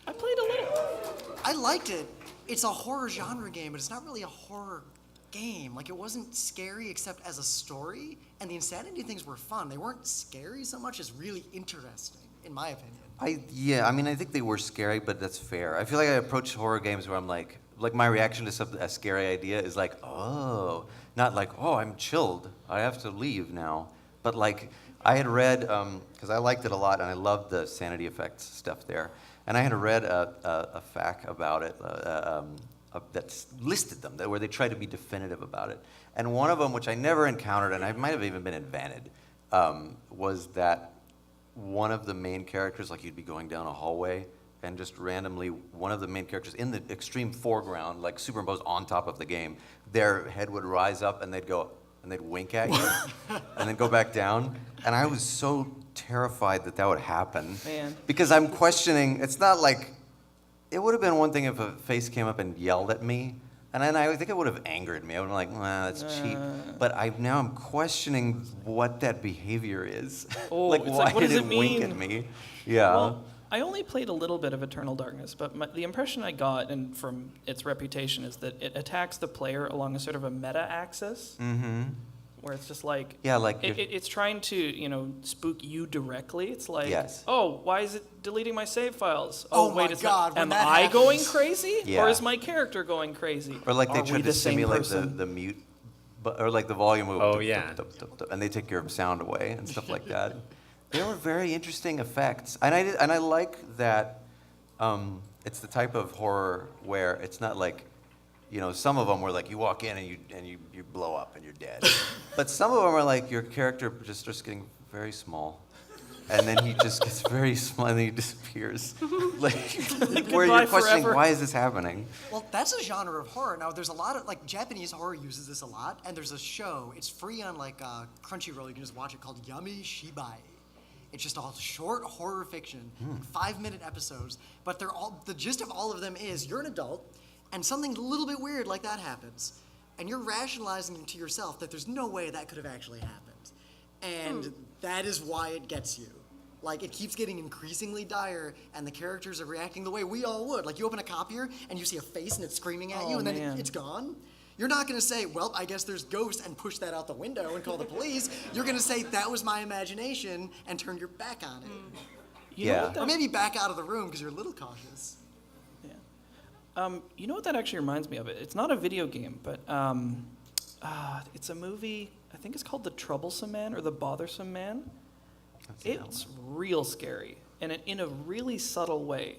Speaker 2: I played a little.
Speaker 3: I liked it. It's a horror genre game, but it's not really a horror game. Like, it wasn't scary except as a story, and the insanity things were fun. They weren't scary so much as really interesting, in my opinion.
Speaker 1: I mean, I think they were scary, but that's fair. I feel like I approach horror games where I'm like my reaction to a scary idea is like, oh, not like, oh, I'm chilled, I have to leave now. But like, I had read, because I liked it a lot, and I loved the sanity effects stuff there. And I had read a fact about it that listed them, where they tried to be definitive about it. And one of them, which I never encountered, and I might have even been invented, was that one of the main characters, like you'd be going down a hallway, and just randomly, one of the main characters in the extreme foreground, like superimposed on top of the game, their head would rise up, and they'd go, and they'd wink at you, and then go back down. And I was so terrified that would happen.
Speaker 2: Man.
Speaker 1: Because I'm questioning, it's not like, it would have been one thing if a face came up and yelled at me, and then I think it would have angered me. I would have been like, well, that's cheap. But now I'm questioning what that behavior is.
Speaker 2: Oh,
Speaker 1: like,
Speaker 2: it's
Speaker 1: why
Speaker 2: like, what
Speaker 1: did
Speaker 2: does
Speaker 1: it
Speaker 2: it
Speaker 1: wink
Speaker 2: mean?
Speaker 1: at me? Yeah.
Speaker 2: Well, I only played a little bit of Eternal Darkness, but the impression I got, and from its reputation, is that it attacks the player along a sort of a meta-axis, where it's just like,
Speaker 1: Yeah, like
Speaker 2: it's trying to, spook you directly. It's like,
Speaker 1: Yes.
Speaker 2: oh, why is it deleting my save files?
Speaker 3: Oh my
Speaker 2: wait, it's
Speaker 3: God,
Speaker 2: not.
Speaker 3: when
Speaker 2: Am
Speaker 3: that
Speaker 2: I going
Speaker 3: happens.
Speaker 2: crazy,
Speaker 1: Yeah.
Speaker 2: or is my character going crazy?
Speaker 1: Or like they
Speaker 2: Are we
Speaker 1: tried to
Speaker 2: the same
Speaker 1: simulate
Speaker 2: person?
Speaker 1: the mute, or like the volume of
Speaker 5: Oh, yeah.
Speaker 1: and they take your sound away and stuff like that. They were very interesting effects, and I like that. It's the type of horror where it's not like, some of them where like you walk in and you blow up and you're dead, but some of them are like your character just starts getting very small. And then he just gets very small and then he disappears. Like where
Speaker 2: Goodbye
Speaker 1: you're questioning,
Speaker 2: forever.
Speaker 1: why is this happening?
Speaker 3: Well, that's a genre of horror. Now, there's a lot of, like, Japanese horror uses this a lot, and there's a show, it's free on, like, Crunchyroll, you can just watch it, called Yami Shibai. It's just all short horror fiction, 5-minute episodes, but the gist of all of them is, you're an adult, and something a little bit weird like that happens, and you're rationalizing to yourself that there's no way that could have actually happened. And that is why it gets you. Like, it keeps getting increasingly dire, and the characters are reacting the way we all would. Like, you open a copier, and you see a face, and it's screaming at you, and then
Speaker 2: man.
Speaker 3: it's gone. You're not going to say, well, I guess there's ghosts, and push that out the window and call the police. You're going to say, that was my imagination, and turn your back on it.
Speaker 2: You know
Speaker 1: Yeah.
Speaker 2: what
Speaker 3: Or
Speaker 2: that-
Speaker 3: maybe back out of the room, because you're a little cautious.
Speaker 2: You know what that actually reminds me of? It's not a video game, but it's a movie. I think it's called The Troublesome Man or The Bothersome Man. It's real scary, and in a really subtle way.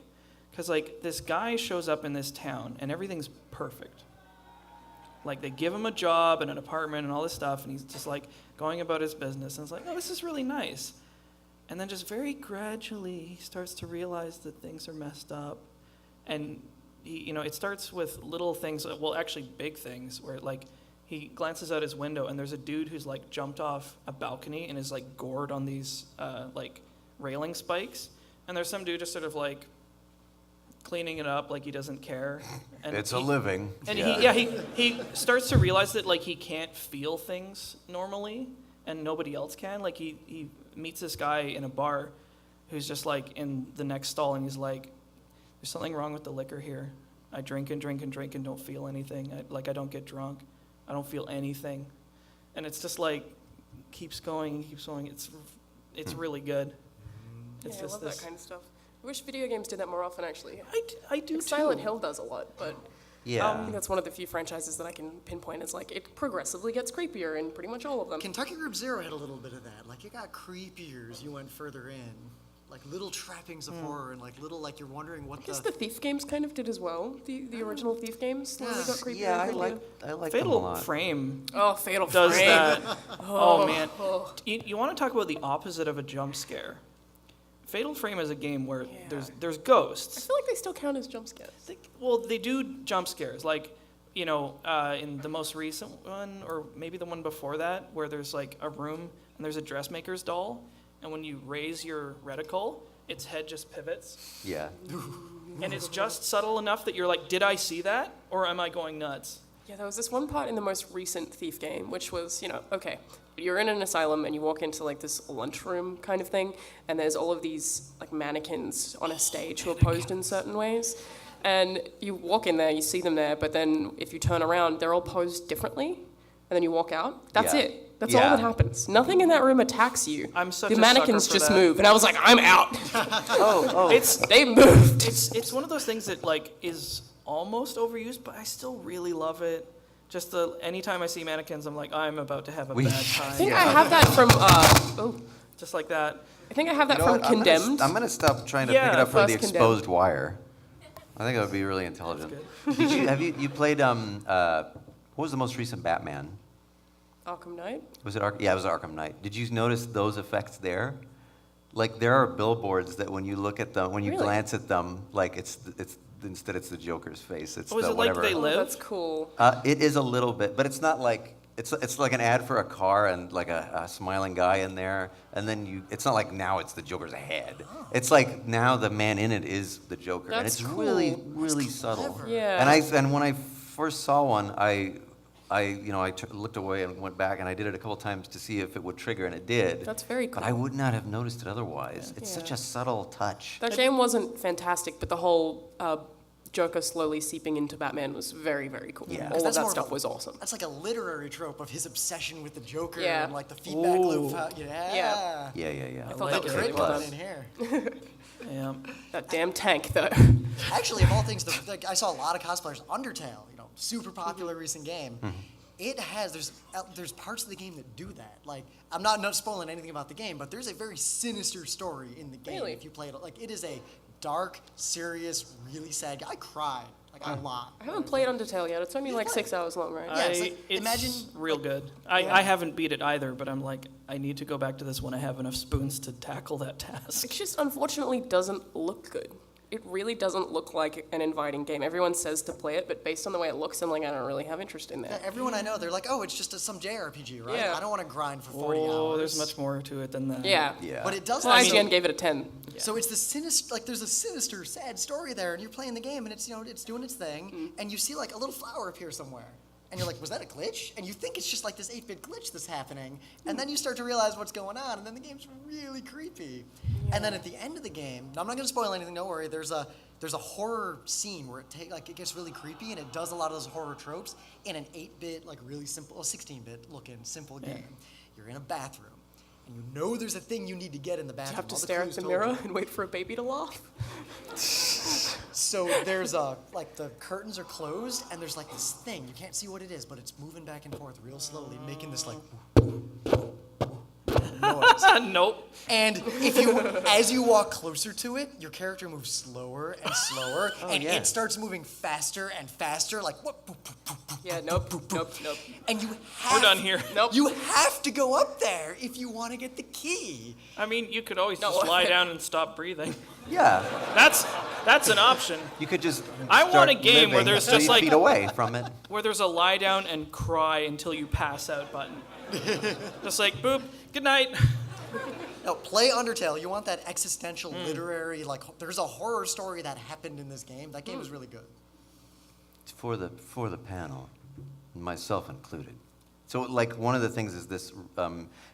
Speaker 2: Because, like, this guy shows up in this town, and everything's perfect. Like, they give him a job and an apartment and all this stuff, and he's just, like, going about his business. And it's like, oh, this is really nice. And then just very gradually, he starts to realize that things are messed up. And, it starts with little things, well, actually big things, where, like, he glances out his window, and there's a dude who's, like, jumped off a balcony and is, like, gored on these, railing spikes. And there's some dude just sort of, like, cleaning it up like he doesn't care. And
Speaker 1: It's a living.
Speaker 2: And he starts to realize that, like, he can't feel things normally, and nobody else can. Like, he meets this guy in a bar who's just, like, in the next stall, and he's like, there's something wrong with the liquor here. I drink and drink and drink and don't feel anything. I don't get drunk. I don't feel anything. And it's just, like, keeps going and keeps going. It's really good. It's
Speaker 4: Yeah, I
Speaker 2: just
Speaker 4: love
Speaker 2: this.
Speaker 4: that kind of stuff. I wish video games did that more often, actually.
Speaker 2: I do too.
Speaker 4: Silent Hill does a lot, but
Speaker 1: Yeah.
Speaker 4: I think that's one of the few franchises that I can pinpoint as like it progressively gets creepier in pretty much all of them.
Speaker 3: Kentucky Group Zero had a little bit of that. Like, it got creepier as you went further in. Like, little trappings of horror and, like, little, like, you're wondering what
Speaker 4: I guess the Thief games kind of did as well. The original Thief games slowly got creepier.
Speaker 1: Yeah, I
Speaker 4: and
Speaker 1: like
Speaker 4: creepier.
Speaker 1: them a
Speaker 2: Fatal
Speaker 1: lot.
Speaker 2: Frame
Speaker 4: Oh, Fatal
Speaker 2: does
Speaker 4: Frame.
Speaker 2: that. Oh, man. You want to talk about the opposite of a jump scare? Fatal Frame is a game where there's
Speaker 4: I
Speaker 2: ghosts.
Speaker 4: feel like they still count as jump scares.
Speaker 2: Well, they do jump scares. Like, you know, in the most recent one, or maybe the one before that, where there's like a room and there's a dressmaker's doll, and when you raise your reticle, its head just pivots.
Speaker 1: Yeah.
Speaker 2: And it's just subtle enough that you're like, did I see that? Or am I going nuts?
Speaker 4: Yeah, there was this one part in the most recent Thief game, which was, you know, okay, you're in an asylum and you walk into like this lunchroom kind of thing, and there's all of these like mannequins on a stage who are posed in certain ways. And you walk in there, you see them there, but then if you turn around, they're all posed differently, and then you walk out. That's
Speaker 1: Yeah.
Speaker 4: it. That's all that happens. Nothing in that room attacks you.
Speaker 2: I'm such
Speaker 4: the
Speaker 2: a
Speaker 4: mannequins
Speaker 2: sucker for
Speaker 4: just
Speaker 2: that.
Speaker 4: move, and I was like, I'm out. They moved.
Speaker 2: It's one of those things that like is almost overused, but I still really love it. Just anytime I see mannequins, I'm like, I'm about to have a bad time.
Speaker 4: I think I have that from.
Speaker 2: Just like that.
Speaker 4: I think I have that
Speaker 1: You know
Speaker 4: from
Speaker 1: what?
Speaker 4: Condemned.
Speaker 1: I'm gonna stop trying to
Speaker 2: Yeah,
Speaker 1: pick it up from the
Speaker 4: first
Speaker 1: exposed wire. I think that would be really intelligent. Have you played what was the most recent Batman?
Speaker 4: Arkham Knight.
Speaker 1: Was it yeah, it was Arkham Knight. Did you notice those effects there? Like, there are billboards that when you look at them, when you
Speaker 4: Really?
Speaker 1: glance at them, like it's instead it's the Joker's face. It's
Speaker 2: Oh, is
Speaker 1: the
Speaker 2: it like
Speaker 1: whatever.
Speaker 2: They Live?
Speaker 4: That's cool.
Speaker 1: It is a little bit, but it's not like it's like an ad for a car and like a smiling guy in there, and then it's not like now it's the Joker's head. It's like now the man in it is the Joker, and
Speaker 4: That's
Speaker 1: it's
Speaker 4: cool.
Speaker 1: really really subtle.
Speaker 4: Yeah.
Speaker 1: And when I first saw one, I looked away and went back, and I did it a couple times to see if it would trigger, and it did.
Speaker 4: That's very cool.
Speaker 1: But I would not have noticed it otherwise. It's such
Speaker 4: Yeah.
Speaker 1: a subtle touch.
Speaker 4: That game wasn't fantastic, but the whole Joker slowly seeping into Batman was very, very cool.
Speaker 1: Yeah.
Speaker 4: All of
Speaker 3: That's
Speaker 4: that
Speaker 3: more of
Speaker 4: stuff
Speaker 3: a-
Speaker 4: was awesome.
Speaker 3: That's like a literary trope of his obsession with the Joker
Speaker 4: Yeah.
Speaker 3: and like the feedback loop.
Speaker 2: Ooh.
Speaker 3: Yeah.
Speaker 1: Yeah.
Speaker 4: I thought
Speaker 2: like
Speaker 4: that was
Speaker 2: it.
Speaker 4: really
Speaker 3: Crit
Speaker 4: well
Speaker 3: coming
Speaker 4: done.
Speaker 3: in here.
Speaker 2: Yeah.
Speaker 4: That damn tank, though.
Speaker 3: Actually, of all things, I saw a lot of cosplayers. Undertale, super popular recent game. It has there's parts of the game that do that. Like, I'm not spoiling anything about the game, but there's a very sinister story in the game.
Speaker 4: Really?
Speaker 3: If you play it, like, it is a dark, serious, really sad game. I cried like a lot.
Speaker 4: I haven't played Undertale yet. It's only like 6 hours long, right?
Speaker 3: Yeah, it's like-
Speaker 2: It's
Speaker 3: imagine-
Speaker 2: real good. I haven't beat it either, but I'm like, I need to go back to this when I have enough spoons to tackle that task.
Speaker 4: It just unfortunately doesn't look good. It really doesn't look like an inviting game. Everyone says to play it, but based on the way it looks, I'm like, I don't really have interest in
Speaker 3: Yeah,
Speaker 4: that.
Speaker 3: everyone I know, they're like, oh, it's just some JRPG, right?
Speaker 4: Yeah.
Speaker 3: I don't want to grind for 40
Speaker 2: Oh,
Speaker 3: hours.
Speaker 2: there's much more to it than that.
Speaker 4: Yeah.
Speaker 1: Yeah.
Speaker 3: But it does
Speaker 4: Well,
Speaker 3: have
Speaker 4: IGN
Speaker 3: some-
Speaker 4: gave it a 10.
Speaker 3: So it's the sinister, like there's a sinister, sad story there, and you're playing the game, and it's it's doing its thing, and you see like a little flower appear somewhere, and you're like, was that a glitch? And you think it's just like this 8-bit glitch that's happening, and then you start to realize what's going on, and then the game's really creepy. And then at the end of the game, I'm not gonna spoil anything, don't worry. There's a horror scene where it gets really creepy, and it does a lot of those horror tropes in an 8-bit, like really simple, 16-bit looking simple game. You're in a bathroom. And you know there's a thing you need to get in the bathroom.
Speaker 4: You have to
Speaker 3: All the
Speaker 4: stare at
Speaker 3: clues
Speaker 4: the
Speaker 3: told you.
Speaker 4: mirror and wait for a baby to laugh.
Speaker 3: So there's like the curtains are closed and there's like this thing. You can't see what it is, but it's moving back and forth real slowly, making this like noise.
Speaker 2: Nope.
Speaker 3: And as you walk closer to it, your character moves slower and slower, and
Speaker 1: yeah.
Speaker 3: it starts moving faster and faster, like what?
Speaker 4: Yeah, nope.
Speaker 3: And you
Speaker 2: We're
Speaker 3: have
Speaker 2: done here.
Speaker 4: Nope.
Speaker 3: You have to go up there if you want to get the key.
Speaker 2: I mean, you could always
Speaker 4: No.
Speaker 2: just lie down and stop breathing.
Speaker 1: Yeah.
Speaker 2: That's an option.
Speaker 1: You could just.
Speaker 2: I want
Speaker 1: start
Speaker 2: a game where
Speaker 1: living
Speaker 2: there's
Speaker 1: 3
Speaker 2: just, like-
Speaker 1: feet away from it.
Speaker 2: Where there's a lie down and cry until you pass out button. Just like, boop, good night.
Speaker 3: No, play Undertale. You want that existential, literary, like there's a horror story that happened in this game. That game is really good.
Speaker 1: It's for the panel, myself included. So, like, one of the things is this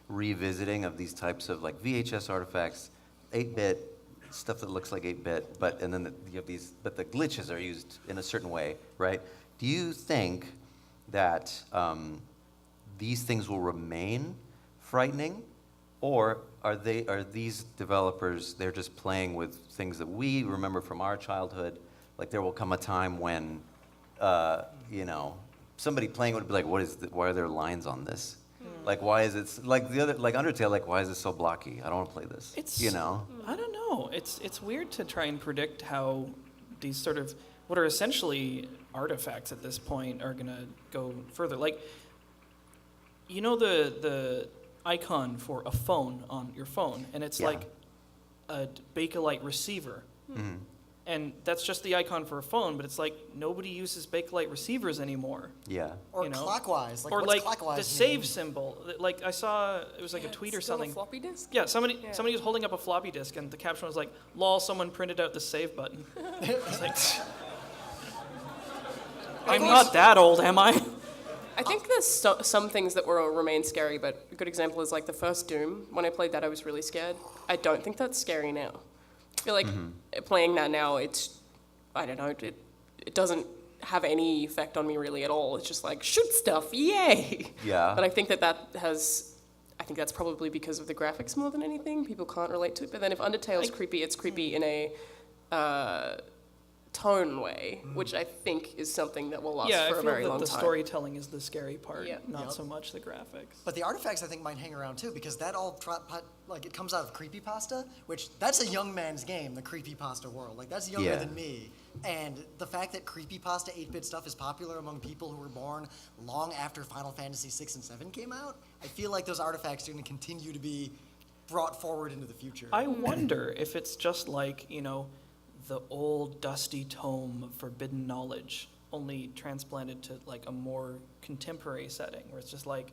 Speaker 1: revisiting of these types of like VHS artifacts, 8-bit stuff that looks like 8-bit, and then you have these, but the glitches are used in a certain way, right? Do you think that these things will remain frightening, or are these developers, they're just playing with things that we remember from our childhood? Like, there will come a time when you know, somebody playing would be like, why are there lines on this? Like, why is it, like the other, like Undertale, like, why is it so blocky? I don't want to play this, you know?
Speaker 2: I don't know. It's weird to try and predict how these sort of, what are essentially artifacts at this point are going to go further. Like, you know the icon for a phone on your phone, and it's like a Bakelite receiver.
Speaker 1: Mm-hmm.
Speaker 2: And that's just the icon for a phone, but it's like nobody uses Bakelite receivers anymore.
Speaker 1: Yeah.
Speaker 3: Or
Speaker 2: you know?
Speaker 3: clockwise. Like,
Speaker 2: Or
Speaker 3: what's
Speaker 2: like
Speaker 3: clockwise
Speaker 2: the save symbol. Like I saw, it was like a tweet or
Speaker 4: It's still
Speaker 2: something.
Speaker 4: a floppy disk?
Speaker 2: Yeah, somebody was holding up a floppy disk, and the caption was like, "Lol, someone printed out the save button." It's like, I'm not that old, am I?
Speaker 4: I think there's some things that will remain scary, but a good example is like the first Doom. When I played that, I was really scared. I don't think that's scary now. I feel like playing that now, I don't know, it doesn't have any effect on me really at all. It's just like, shoot stuff, yay!
Speaker 1: Yeah.
Speaker 4: But I think I think that's probably because of the graphics more than anything. People can't relate to it. But then if Undertale's creepy, it's creepy in a tone way, which I think is something that will last
Speaker 2: Yeah, I
Speaker 4: for a
Speaker 2: feel
Speaker 4: very
Speaker 2: that
Speaker 4: long
Speaker 2: the
Speaker 4: time.
Speaker 2: storytelling is the scary part,
Speaker 4: Yeah.
Speaker 2: not
Speaker 3: Yep.
Speaker 2: so much the graphics.
Speaker 3: But the artifacts, I think, might hang around too, because that all like it comes out of creepypasta, which that's a young man's game, the creepypasta world. Like that's younger
Speaker 1: Yeah.
Speaker 3: than me. And the fact that creepypasta 8-bit stuff is popular among people who were born long after Final Fantasy 6 and 7 came out, I feel like those artifacts are going to continue to be brought forward into the future.
Speaker 2: I wonder if it's just like, you know, the old dusty tome of forbidden knowledge, only transplanted to like a more contemporary setting, where it's just like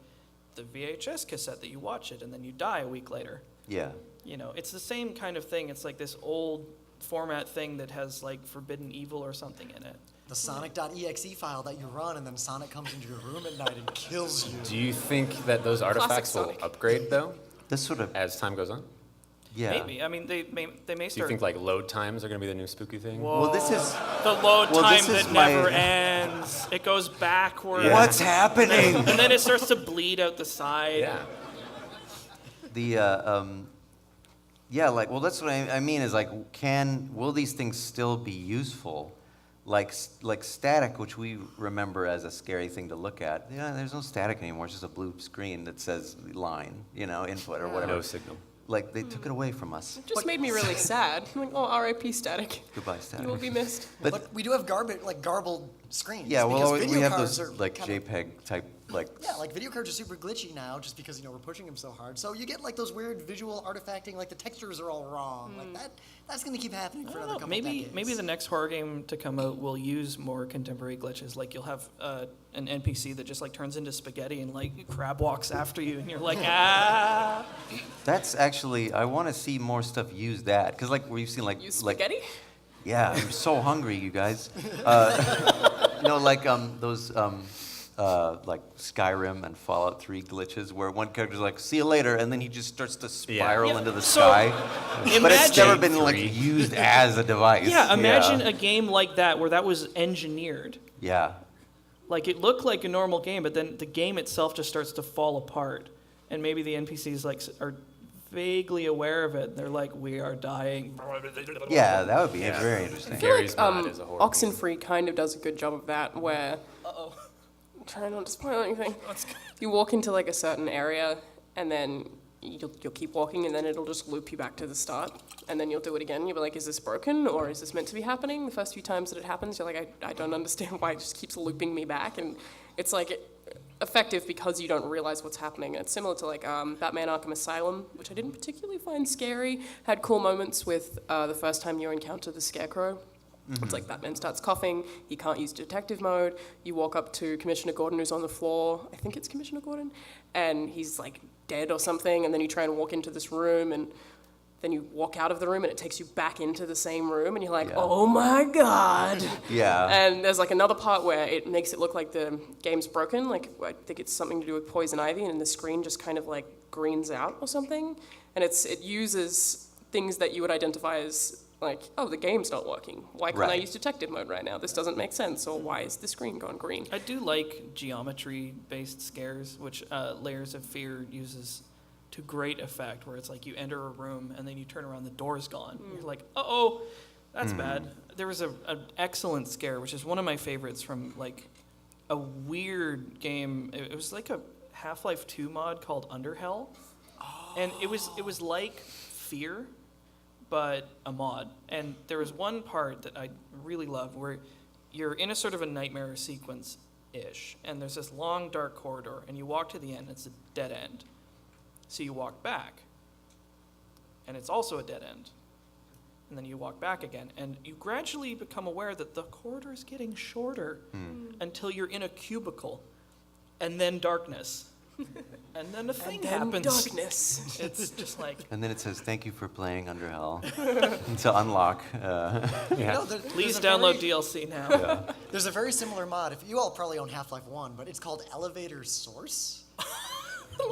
Speaker 2: the VHS cassette that you watch it and then you die a week later.
Speaker 1: Yeah.
Speaker 2: You know, it's the same kind of thing. It's like this old format thing that has like forbidden evil or something in it.
Speaker 3: The Sonic.exe file that you run, and then Sonic comes into your room at night and kills you.
Speaker 5: Do you think that those artifacts will
Speaker 4: Sonic.
Speaker 5: upgrade though
Speaker 1: This sort of,
Speaker 5: as time goes on?
Speaker 1: yeah.
Speaker 2: Maybe. I mean, they may
Speaker 5: Do you
Speaker 2: start.
Speaker 5: think like load times are going to be the new spooky thing?
Speaker 1: Well, this is,
Speaker 2: the load
Speaker 1: well,
Speaker 2: time
Speaker 1: this is
Speaker 2: that
Speaker 1: my-
Speaker 2: never ends. It goes backward.
Speaker 1: what's happening?
Speaker 2: And then it starts to bleed out the side.
Speaker 5: Yeah.
Speaker 1: Yeah, like, well, that's what I mean is like, will these things still be useful? Like static, which we remember as a scary thing to look at. Yeah, there's no static anymore. It's just a blue screen that says line, you know, input or whatever.
Speaker 5: No signal.
Speaker 1: Like, they took it away from us.
Speaker 4: It just made me really sad. I'm like, oh, R.I.P. Static.
Speaker 1: Goodbye, static.
Speaker 4: You will be missed.
Speaker 3: But we do have garbled screens.
Speaker 1: Yeah, well,
Speaker 3: because
Speaker 1: we
Speaker 3: video
Speaker 1: have
Speaker 3: cards
Speaker 1: those
Speaker 3: are
Speaker 1: like
Speaker 3: kinda-
Speaker 1: JPEG type, like.
Speaker 3: Yeah, like video cards are super glitchy now, just because we're pushing them so hard. So you get like those weird visual artifacting, like the textures are all wrong. Like that's gonna keep happening for
Speaker 2: I
Speaker 3: another
Speaker 2: don't know,
Speaker 3: couple decades.
Speaker 2: maybe the next horror game to come out will use more contemporary glitches. Like you'll have an NPC that just like turns into spaghetti and like crab walks after you, and you're like, ah.
Speaker 1: That's actually, I want to see more stuff use that, because like we've seen like
Speaker 4: Use
Speaker 1: like
Speaker 4: spaghetti?
Speaker 1: yeah, I'm so hungry, you guys. No, like those like Skyrim and Fallout 3 glitches where one character's like, "See you later," and then he just starts to spiral
Speaker 2: Yeah,
Speaker 1: into the
Speaker 2: so
Speaker 1: sky. But it's never been like
Speaker 5: Three.
Speaker 1: used as a device.
Speaker 2: Yeah, imagine a game like that where that was engineered.
Speaker 1: Yeah.
Speaker 2: Like it looked like a normal game, but then the game itself just starts to fall apart, and maybe the NPCs like are vaguely aware of it. They're like, "We are dying."
Speaker 1: Yeah, that would be very interesting.
Speaker 4: I feel like
Speaker 5: Gary's Mod is a horror
Speaker 4: Oxenfree kind of does a good job of that, where I'm trying not to spoil anything. You walk into like a certain area, and then you'll keep walking, and then it'll just loop you back to the start, and then you'll do it again. You'll be like, "Is this broken, or is this meant to be happening?" The first few times that it happens, you're like, "I don't understand why it just keeps looping me back," and it's like effective because you don't realize what's happening. It's similar to like Batman Arkham Asylum, which I didn't particularly find scary. Had cool moments with the first time you encounter the Scarecrow. It's like Batman starts coughing, he can't use detective mode, you walk up to Commissioner Gordon who's on the floor, I think it's Commissioner Gordon, and he's like dead or something, and then you try and walk into this room, and then you walk out of the room and it takes you back into the same room, and you're like,
Speaker 1: Yeah.
Speaker 4: oh my god!
Speaker 1: Yeah.
Speaker 4: And there's like another part where it makes it look like the game's broken, like I think it's something to do with poison ivy, and the screen just kind of like greens out or something, and it uses things that you would identify as like, oh, the game's not working. Why can't I
Speaker 1: Right.
Speaker 4: use detective mode right now? This doesn't make sense. Or why is the screen gone green?
Speaker 2: I do like geometry-based scares, which Layers of Fear uses to great effect, where it's like you enter a room and then you turn around, the door's gone. You're like, uh-oh. That's bad. There was an excellent scare, which is one of my favorites from like a weird game. It was like a Half-Life 2 mod called Underhell, and it was like Fear, but a mod. And there was one part that I really loved where you're in a sort of a nightmare sequence-ish, and there's this long dark corridor, and you walk to the end. It's a dead end, so you walk back, and it's also a dead end. And then you walk back again, and you gradually become aware that the corridor is getting shorter until you're in a cubicle, and then darkness, and then a thing happens.
Speaker 4: Darkness.
Speaker 2: It's just like,
Speaker 1: And then it says, "Thank you for playing Underhell." To unlock.
Speaker 2: please download DLC now.
Speaker 3: There's a very similar mod. If you all probably own Half-Life 1, but it's called Elevator Source.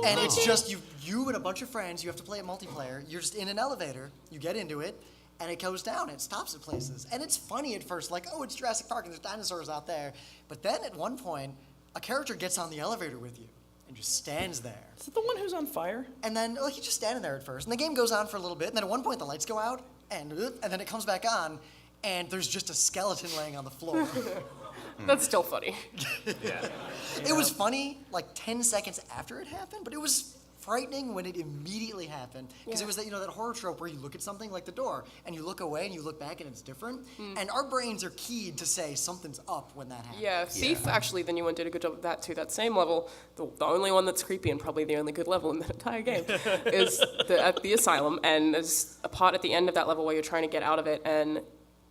Speaker 3: And it's just you and a bunch of friends. You have to play it multiplayer. You're just in an elevator. You get into it, and it goes down. It stops at places, and it's funny at first, like, oh, it's Jurassic Park and there's dinosaurs out there. But then at one point, a character gets on the elevator with you and just stands there.
Speaker 2: Is it the one who's on fire?
Speaker 3: And then, like, he's just standing there at first, and the game goes on for a little bit. And then at one point, the lights go out, and then it comes back on, and there's just a skeleton laying on the floor.
Speaker 4: That's still funny.
Speaker 3: It was funny like 10 seconds after it happened, but it was frightening when it immediately happened, because it was that, that horror trope where you look at something like the door and you look away and you look back and it's different, and our brains are keyed to say something's up when that happens.
Speaker 4: Yeah, Thief actually, the new one, did a good job of that too. That same level, the only one that's creepy and probably the only good level in the entire game, is at the asylum, and there's a part at the end of that level where you're trying to get out of it, and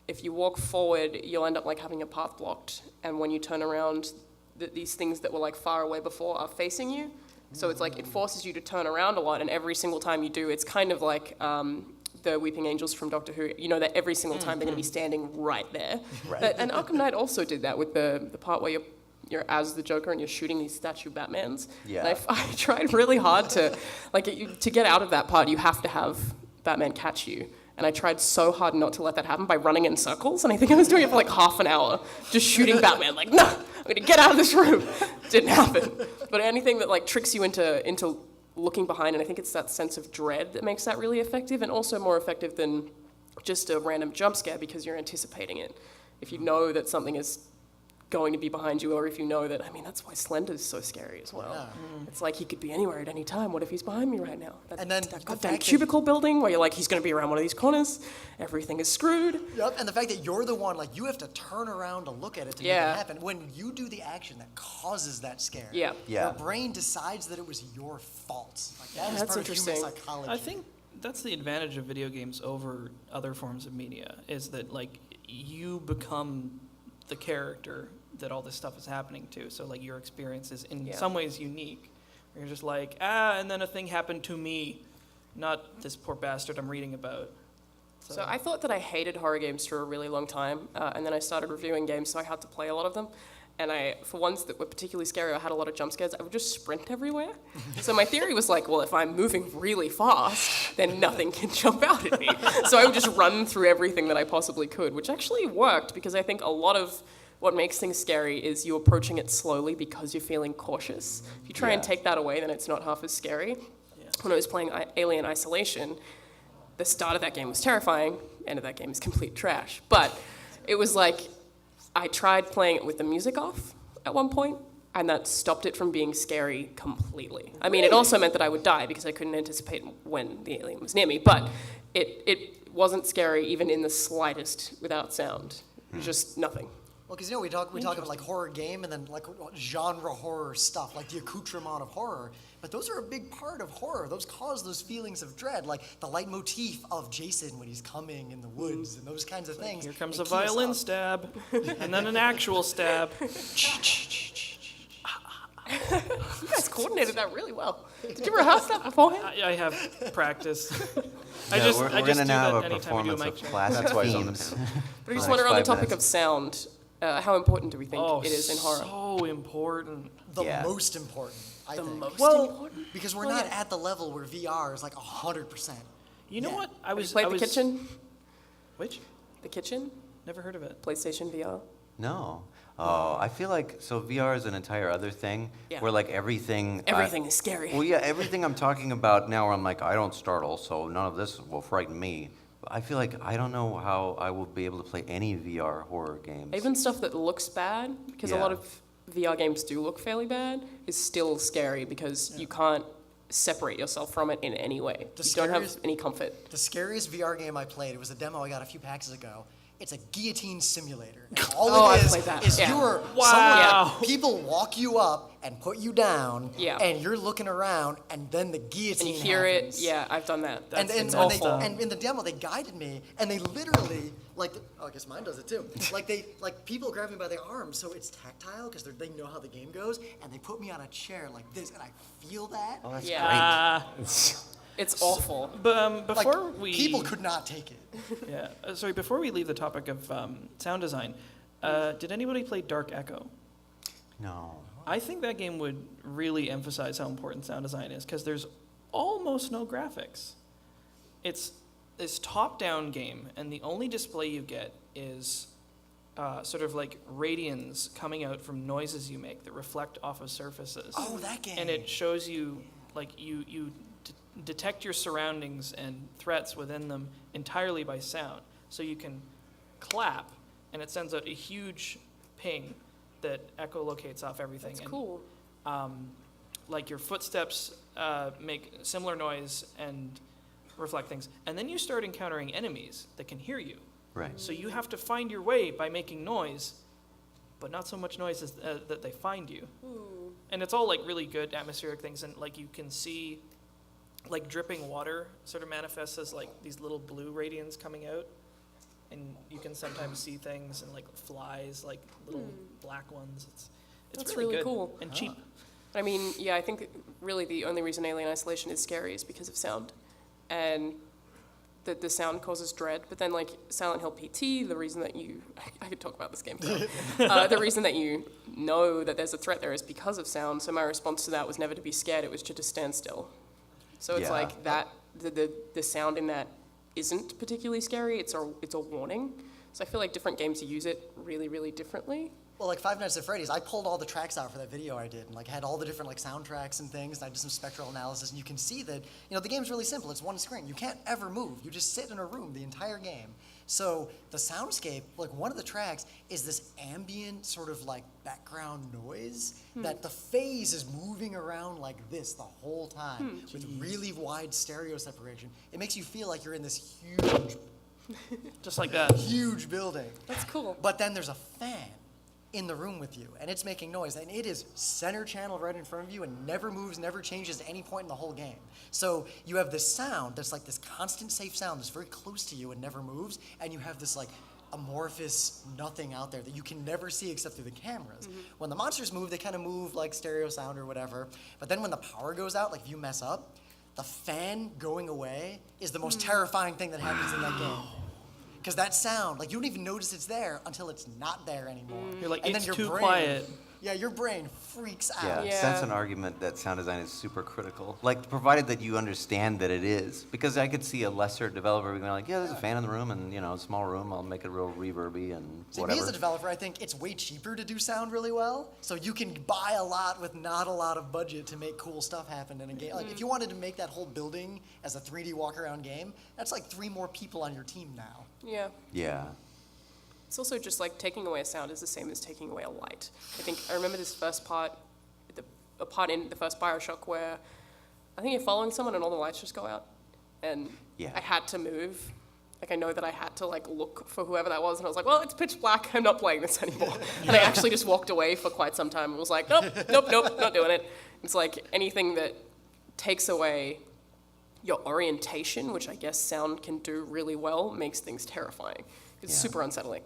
Speaker 4: if you walk forward, you'll end up like having a path blocked, and when you turn around, these things that were like far away before are facing you. So it's like it forces you to turn around a lot, and every single time you do, it's kind of like the Weeping Angels from Doctor Who. You know that every single time they're going to be standing right there. Right. And Arkham Knight also did that with the part where you're as the Joker and you're shooting these statue Batmans.
Speaker 1: Yeah.
Speaker 4: And I tried really hard to to get out of that part. You have to have Batman catch you. And I tried so hard not to let that happen by running in circles, and I think I was doing it for like half an hour, just shooting Batman, like, no, I'm gonna get out of this room. Didn't happen. But anything that like tricks you into looking behind, and I think it's that sense of dread that makes that really effective, and also more effective than just a random jump scare because you're anticipating it. If you know that something is going to be behind you, or if you know that, that's why Slender's so scary as well.
Speaker 3: Yeah.
Speaker 4: It's like he could be anywhere at any time. What if he's behind me right now?
Speaker 3: And then
Speaker 4: that
Speaker 3: the
Speaker 4: goddamn
Speaker 3: fact that-
Speaker 4: cubicle building where you're like, he's going to be around one of these corners. Everything is screwed.
Speaker 3: Yep, and the fact that you're the one, like, you have to turn around to look at it to make it happen. When you do the action that causes that scare,
Speaker 4: Yeah.
Speaker 3: your brain decides that it was your fault. Like, that is
Speaker 4: that's
Speaker 3: part of human
Speaker 4: interesting.
Speaker 3: psychology.
Speaker 2: I think that's the advantage of video games over other forms of media, is that like you become the character that all this stuff is happening to. So like your experience is in some ways unique. You're just like, and then a thing happened to me, not this poor bastard I'm reading about.
Speaker 4: So I thought that I hated horror games for a really long time, and then I started reviewing games, so I had to play a lot of them. And for ones that were particularly scary, I had a lot of jump scares, I would just sprint everywhere. So my theory was like, well, if I'm moving really fast, then nothing can jump out at me. So I would just run through everything that I possibly could, which actually worked, because I think a lot of what makes things scary is you approaching it slowly because you're feeling cautious. If you try and take that away, then it's not half as scary. When I was playing Alien Isolation, the start of that game was terrifying, end of that game is complete trash. But it was like, I tried playing it with the music off at one point, and that stopped it from being scary completely. It also meant that I would die because I couldn't anticipate when the alien was near me, but it wasn't scary even in the slightest without sound. Just nothing.
Speaker 3: Well, because we talk about like horror game and then like genre horror stuff, like the accoutrement of horror. But those are a big part of horror. Those cause those feelings of dread, like the leitmotif of Jason when he's coming in the woods and those kinds of things.
Speaker 2: Here comes
Speaker 3: They
Speaker 2: a
Speaker 3: key us
Speaker 2: violin
Speaker 3: up.
Speaker 2: stab, and then an actual stab.
Speaker 4: You guys coordinated that really well. Did you rehearse that beforehand?
Speaker 2: I have practice. I
Speaker 1: Yeah,
Speaker 2: just
Speaker 1: we're
Speaker 2: I
Speaker 1: gonna
Speaker 2: just do
Speaker 1: now
Speaker 2: that
Speaker 1: have a
Speaker 2: anytime we do a
Speaker 1: performance
Speaker 2: mic
Speaker 1: of
Speaker 2: check.
Speaker 1: classic
Speaker 5: That's why he's on the
Speaker 1: themes.
Speaker 4: But I just
Speaker 1: for
Speaker 4: wonder,
Speaker 1: the
Speaker 4: on the
Speaker 1: next 5
Speaker 4: topic of
Speaker 1: minutes.
Speaker 4: sound, how important do we think it is in horror?
Speaker 2: so important.
Speaker 3: The
Speaker 1: Yeah.
Speaker 3: most important, I
Speaker 4: The
Speaker 3: think.
Speaker 4: most
Speaker 3: well,
Speaker 4: important?
Speaker 3: because we're not at the level where VR is like 100%.
Speaker 2: You know
Speaker 3: Yeah.
Speaker 2: what? I
Speaker 4: Have you
Speaker 2: was
Speaker 4: played
Speaker 2: I
Speaker 4: The
Speaker 2: was,
Speaker 4: Kitchen?
Speaker 2: Which?
Speaker 4: The Kitchen?
Speaker 2: Never heard of it.
Speaker 4: PlayStation VR?
Speaker 1: No. Oh, I feel like, so VR is an entire other thing,
Speaker 4: Yeah.
Speaker 1: where like everything...
Speaker 4: Everything is scary.
Speaker 1: Well, yeah, everything I'm talking about now where I'm like, I don't startle, so none of this will frighten me. I feel like I don't know how I will be able to play any VR horror games.
Speaker 4: Even stuff that looks bad, because a
Speaker 1: Yeah.
Speaker 4: lot of VR games do look fairly bad, is still scary because you can't separate yourself from it in any way.
Speaker 3: The
Speaker 4: You don't have
Speaker 3: scariest-
Speaker 4: any comfort.
Speaker 3: The scariest VR game I played, it was a demo I got a few packs ago. It's a guillotine simulator. And all
Speaker 4: Oh,
Speaker 3: it
Speaker 4: I've
Speaker 3: is
Speaker 4: played that,
Speaker 3: is
Speaker 4: yeah.
Speaker 3: you're
Speaker 2: Wow.
Speaker 3: someone, people walk you up and put you down,
Speaker 4: Yeah.
Speaker 3: and you're looking around, and then the
Speaker 4: And
Speaker 3: guillotine
Speaker 4: you hear
Speaker 3: happens.
Speaker 4: it, yeah, I've done that.
Speaker 3: And,
Speaker 2: It's
Speaker 3: when they,
Speaker 2: awful.
Speaker 3: and in the demo, they guided me, and they literally, like, oh, I guess mine does it too. Like people grab me by the arms, so it's tactile because they know how the game goes, and they put me on a chair like this, and I feel that.
Speaker 1: Oh, that's
Speaker 4: Yeah.
Speaker 1: great.
Speaker 4: It's awful.
Speaker 2: But
Speaker 3: Like
Speaker 2: before we
Speaker 3: people could not take it.
Speaker 2: yeah, sorry. Before we leave the topic of sound design, did anybody play Dark Echo?
Speaker 1: No.
Speaker 2: I think that game would really emphasize how important sound design is because there's almost no graphics. It's this top-down game, and the only display you get is sort of like radians coming out from noises you make that reflect off of surfaces.
Speaker 3: Oh, that game.
Speaker 2: And it shows you, like, you detect your surroundings and threats within them entirely by sound. So you can clap, and it sends out a huge ping that echolocates off everything.
Speaker 4: That's
Speaker 2: and,
Speaker 4: cool.
Speaker 2: Like your footsteps make similar noise and reflect things. And then you start encountering enemies that can hear you.
Speaker 1: Right.
Speaker 2: So you have to find your way by making noise, but not so much noise as, that they find you. And it's all like really good atmospheric things, and like you can see, like dripping water sort of manifests as like these little blue radians coming out, and you can sometimes see things and like flies, like little black ones. It's
Speaker 4: That's
Speaker 2: really
Speaker 4: really
Speaker 2: good
Speaker 4: cool.
Speaker 2: and cheap.
Speaker 4: I mean, yeah, I think really the only reason Alien Isolation is scary is because of sound. And that the sound causes dread. But then, like, Silent Hill PT, the reason that you... I could talk about this game forever. The reason that you know that there's a threat there is because of sound. So my response to that was never to be scared. It was to just stand still. So it's
Speaker 1: Yeah.
Speaker 4: like that... The sound in that isn't particularly scary. It's a warning. So I feel like different games use it really, really differently.
Speaker 3: Well, like Five Nights at Freddy's, I pulled all the tracks out for that video I did, and like had all the different like soundtracks and things, and I did some spectral analysis, and you can see that, you know, the game's really simple. It's one screen. You can't ever move. You just sit in a room the entire game. So the soundscape, like one of the tracks is this ambient sort of like background noise that the phase is moving around like this the whole time with really wide stereo separation. It makes you feel like you're in this
Speaker 2: Just like that.
Speaker 3: huge building.
Speaker 4: That's cool.
Speaker 3: But then there's a fan in the room with you, and it's making noise, and it is center channel right in front of you and never moves, never changes at any point in the whole game. So you have this sound that's like this constant safe sound that's very close to you and never moves, and you have this like amorphous nothing out there that you can never see except through the cameras. When the monsters move, they kind of move like stereo sound or whatever, but then when the power goes out, like if you mess up, the fan going away is the most terrifying thing that happens in that game. Because that sound, like you don't even notice it's there until it's not there anymore.
Speaker 2: You're like,
Speaker 3: and
Speaker 2: it's
Speaker 3: then
Speaker 2: too
Speaker 3: your brain,
Speaker 2: quiet.
Speaker 3: Yeah, your brain freaks out.
Speaker 1: Yeah, that's an argument that sound design is super critical. Like, provided that you understand that it is. Because I could see a lesser developer being like, yeah, there's a fan in the room, and, you know, a small room, I'll make it real reverby and
Speaker 3: See,
Speaker 1: whatever.
Speaker 3: me as a developer, I think it's way cheaper to do sound really well. So you can buy a lot with not a lot of budget to make cool stuff happen in a game. Like, if you wanted to make that whole building as a 3D walk-around game, that's like 3 more people on your team now.
Speaker 4: Yeah.
Speaker 1: Yeah.
Speaker 4: It's also just like taking away a sound is the same as taking away a light. I remember this first part, a part in the first Bioshock where I think you're following someone and all the lights just go out. And
Speaker 1: Yeah.
Speaker 4: I had to move. Like I know that I had to like look for whoever that was and I was like, well, it's pitch black, I'm not playing this anymore. And I actually just walked away for quite some time and was like, nope, not doing it. It's like anything that takes away your orientation, which I guess sound can do really well, makes things terrifying. It's
Speaker 1: Yeah.
Speaker 4: super unsettling.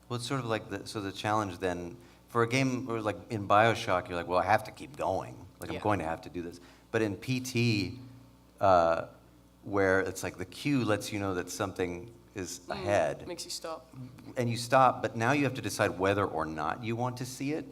Speaker 1: Well, it's sort of like the challenge then for a game where like in BioShock, you're like, well, I have to keep going. Like I'm
Speaker 4: Yeah.
Speaker 1: going to have to do this. But in PT, where it's like the cue lets you know that something is ahead,
Speaker 4: Makes you stop.
Speaker 1: and you stop, but now you have to decide whether or not you want to see it.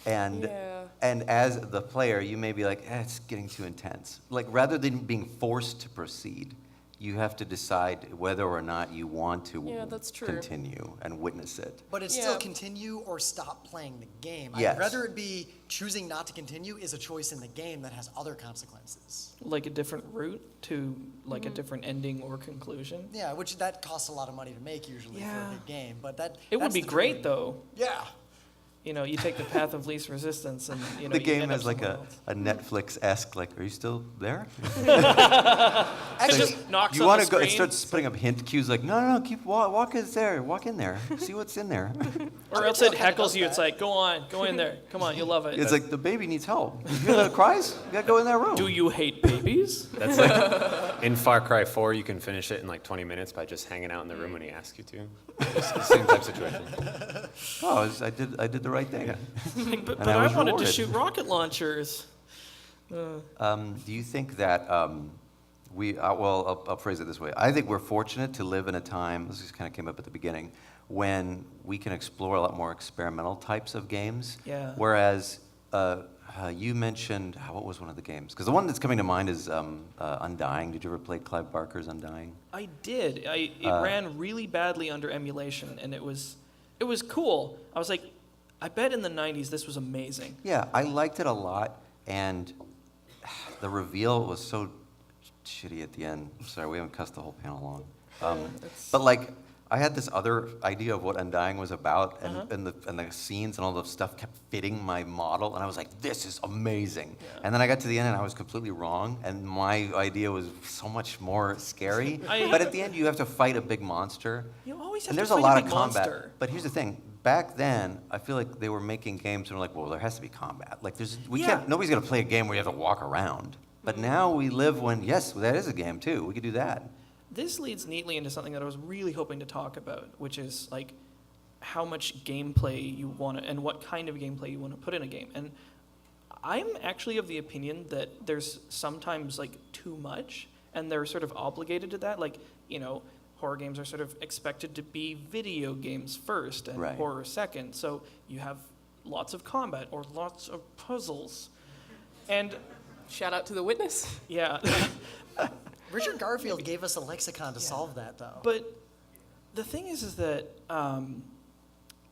Speaker 1: And
Speaker 4: Yeah.
Speaker 1: and as the player, you may be like, it's getting too intense. Like rather than being forced to proceed, you have to decide whether or not you want to
Speaker 4: Yeah, that's true.
Speaker 1: continue and witness it.
Speaker 3: But it's
Speaker 4: Yeah.
Speaker 3: still continue or stop playing the game.
Speaker 1: Yes.
Speaker 3: I'd rather it be choosing not to continue is a choice in the game that has other consequences.
Speaker 2: Like a different route to like a different ending or conclusion.
Speaker 3: Yeah, which that costs a lot of money to make usually for
Speaker 2: Yeah.
Speaker 3: a big game. But that
Speaker 2: It would
Speaker 3: that's
Speaker 2: be
Speaker 3: the
Speaker 2: great
Speaker 3: dream.
Speaker 2: though.
Speaker 3: Yeah.
Speaker 2: You know, you take the path of least resistance, and you know
Speaker 1: The
Speaker 2: you
Speaker 1: game
Speaker 2: end up
Speaker 1: has like
Speaker 2: somewhere
Speaker 1: a
Speaker 2: else.
Speaker 1: Netflix-esque, like, are you still there?
Speaker 2: It just knocks
Speaker 1: you
Speaker 2: on
Speaker 1: want
Speaker 2: the
Speaker 1: to go? It
Speaker 2: screen.
Speaker 1: starts putting up hint cues, like, no, keep walk is there, walk in there, see what's in there.
Speaker 2: Or else it
Speaker 3: Kinda
Speaker 2: heckles
Speaker 3: does
Speaker 2: you. It's
Speaker 3: that.
Speaker 2: like, go on, go in there. Come on, you'll love it.
Speaker 1: It's like the baby needs help. You hear the cries? You gotta go in that room.
Speaker 2: Do you hate babies?
Speaker 5: That's like in Far Cry 4, you can finish it in like 20 minutes by just hanging out in the room when he asks you to. It's the same type situation.
Speaker 1: Oh, I did the right thing.
Speaker 2: But
Speaker 1: I
Speaker 2: I
Speaker 1: was
Speaker 2: wanted to
Speaker 1: rewarded.
Speaker 2: shoot rocket launchers.
Speaker 1: Do you think that I'll phrase it this way. I think we're fortunate to live in a time, this just kind of came up at the beginning, when we can explore a lot more experimental types of games.
Speaker 2: Yeah.
Speaker 1: Whereas you mentioned, what was one of the games? Because the one that's coming to mind is Undying. Did you ever play Clive Barker's Undying?
Speaker 2: I did. It ran really badly under emulation, and it was cool. I was like, I bet in the 90s this was amazing.
Speaker 1: Yeah, I liked it a lot, and the reveal was so shitty at the end. Sorry, we haven't cussed the whole panel along. But like, I had this other idea of what Undying was about, and the scenes and all the stuff kept fitting my model, and I was like, this is amazing.
Speaker 2: Yeah.
Speaker 1: And then I got to the end, and I was completely wrong, and my idea was so much more scary.
Speaker 2: I-
Speaker 1: But at the end, you have to fight a big monster.
Speaker 2: You always have
Speaker 1: And
Speaker 2: to
Speaker 1: there's
Speaker 2: fight
Speaker 1: a lot
Speaker 2: big
Speaker 1: of combat.
Speaker 2: monster.
Speaker 1: But here's the thing. Back then, I feel like they were making games and were like, well, there has to be combat. Like, nobody's gonna play a game where you have to walk around. But now we live when, yes, that is a game too. We could do that.
Speaker 2: This leads neatly into something that I was really hoping to talk about, which is like how much gameplay you want to, and what kind of gameplay you want to put in a game. And I'm actually of the opinion that there's sometimes like too much, and they're sort of obligated to that. Like, you know, horror games are sort of expected to be video games first and
Speaker 1: Right.
Speaker 2: horror second. So you have lots of combat or lots of puzzles. And
Speaker 4: Shout out to the witness.
Speaker 2: yeah,
Speaker 3: Richard Garfield gave us a lexicon to solve that, though.
Speaker 2: but the thing is that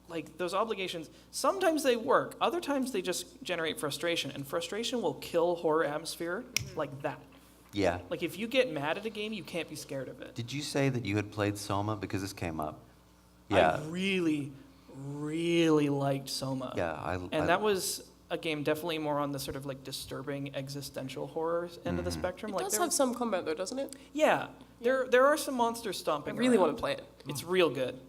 Speaker 2: like those obligations, sometimes they work. Other times they just generate frustration, and frustration will kill horror atmosphere like that.
Speaker 1: Yeah.
Speaker 2: Like if you get mad at a game, you can't be scared of it.
Speaker 1: Did you say that you had played Soma? Because this came up. Yeah.
Speaker 2: I really, really liked Soma.
Speaker 1: Yeah.
Speaker 2: And that was a game definitely more on the sort of like disturbing existential horror end of the spectrum.
Speaker 4: It
Speaker 2: Like
Speaker 4: does
Speaker 2: there-
Speaker 4: have some combat though, doesn't it?
Speaker 2: yeah, there are some monsters
Speaker 4: I
Speaker 2: stomping
Speaker 4: really
Speaker 2: around.
Speaker 4: want to play it.
Speaker 2: It's real good.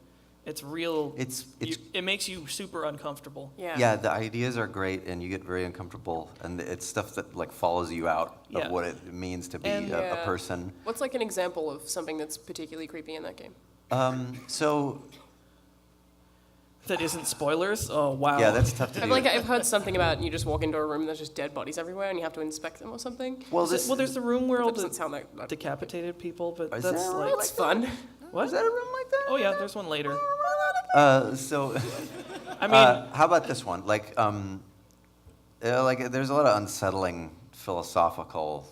Speaker 2: It's real.
Speaker 1: It's
Speaker 2: It makes you super uncomfortable.
Speaker 4: Yeah.
Speaker 1: yeah, the ideas are great, and you get very uncomfortable, and it's stuff that like follows you out
Speaker 2: Yeah.
Speaker 1: of what it means to be
Speaker 2: And-
Speaker 1: a
Speaker 4: Yeah.
Speaker 1: person.
Speaker 4: What's like an example of something that's particularly creepy in that game?
Speaker 1: So
Speaker 2: That isn't spoilers. Oh wow.
Speaker 1: yeah, that's tough to do.
Speaker 4: I've heard something about you just walk into a room and there's just dead bodies everywhere and you have to inspect them or something.
Speaker 1: well,
Speaker 2: Well, there's the room where all
Speaker 4: That doesn't
Speaker 2: the
Speaker 4: sound like
Speaker 2: decapitated people, but
Speaker 1: Is
Speaker 2: that's
Speaker 1: there a
Speaker 2: like
Speaker 1: room
Speaker 4: that's fun.
Speaker 2: what?
Speaker 1: is that a room like that?
Speaker 2: Oh yeah, there's one later.
Speaker 1: So
Speaker 2: I mean,
Speaker 1: how about this one? Like there's a lot of unsettling philosophical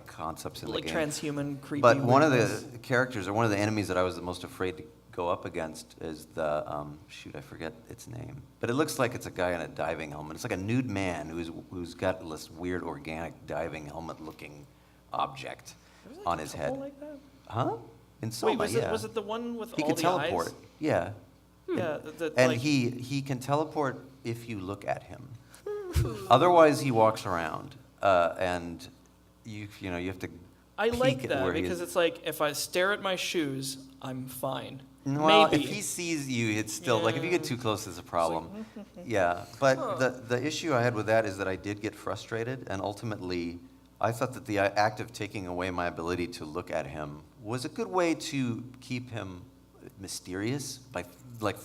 Speaker 1: concepts in
Speaker 2: like
Speaker 1: the game.
Speaker 2: transhuman creepy.
Speaker 1: But one of
Speaker 2: weirdness.
Speaker 1: the characters, or one of the enemies that I was the most afraid to go up against is the, I forget its name. But it looks like it's a guy in a diving helmet. It's like a nude man who's got this weird organic diving helmet looking object
Speaker 2: There was, like,
Speaker 1: on
Speaker 2: a
Speaker 1: his
Speaker 2: couple
Speaker 1: head.
Speaker 2: like that?
Speaker 1: Huh? In Soma,
Speaker 2: Wait, was
Speaker 1: yeah.
Speaker 2: it the one with
Speaker 1: He
Speaker 2: all
Speaker 1: can
Speaker 2: the
Speaker 1: teleport.
Speaker 2: eyes?
Speaker 1: Yeah.
Speaker 2: Yeah,
Speaker 1: And
Speaker 2: like,
Speaker 1: he can teleport if you look at him. Otherwise, he walks around, and you have to.
Speaker 2: I like
Speaker 1: peek at
Speaker 2: that
Speaker 1: where he
Speaker 2: because
Speaker 1: is.
Speaker 2: it's like if I stare at my shoes, I'm fine.
Speaker 1: Well,
Speaker 2: Maybe.
Speaker 1: if he sees you, it's still like if you get too close, it's a problem.
Speaker 2: mm-hmm.
Speaker 1: Yeah, but the issue I had with that is that I did get frustrated, and ultimately, I thought that the act of taking away my ability to look at him was a good way to keep him mysterious by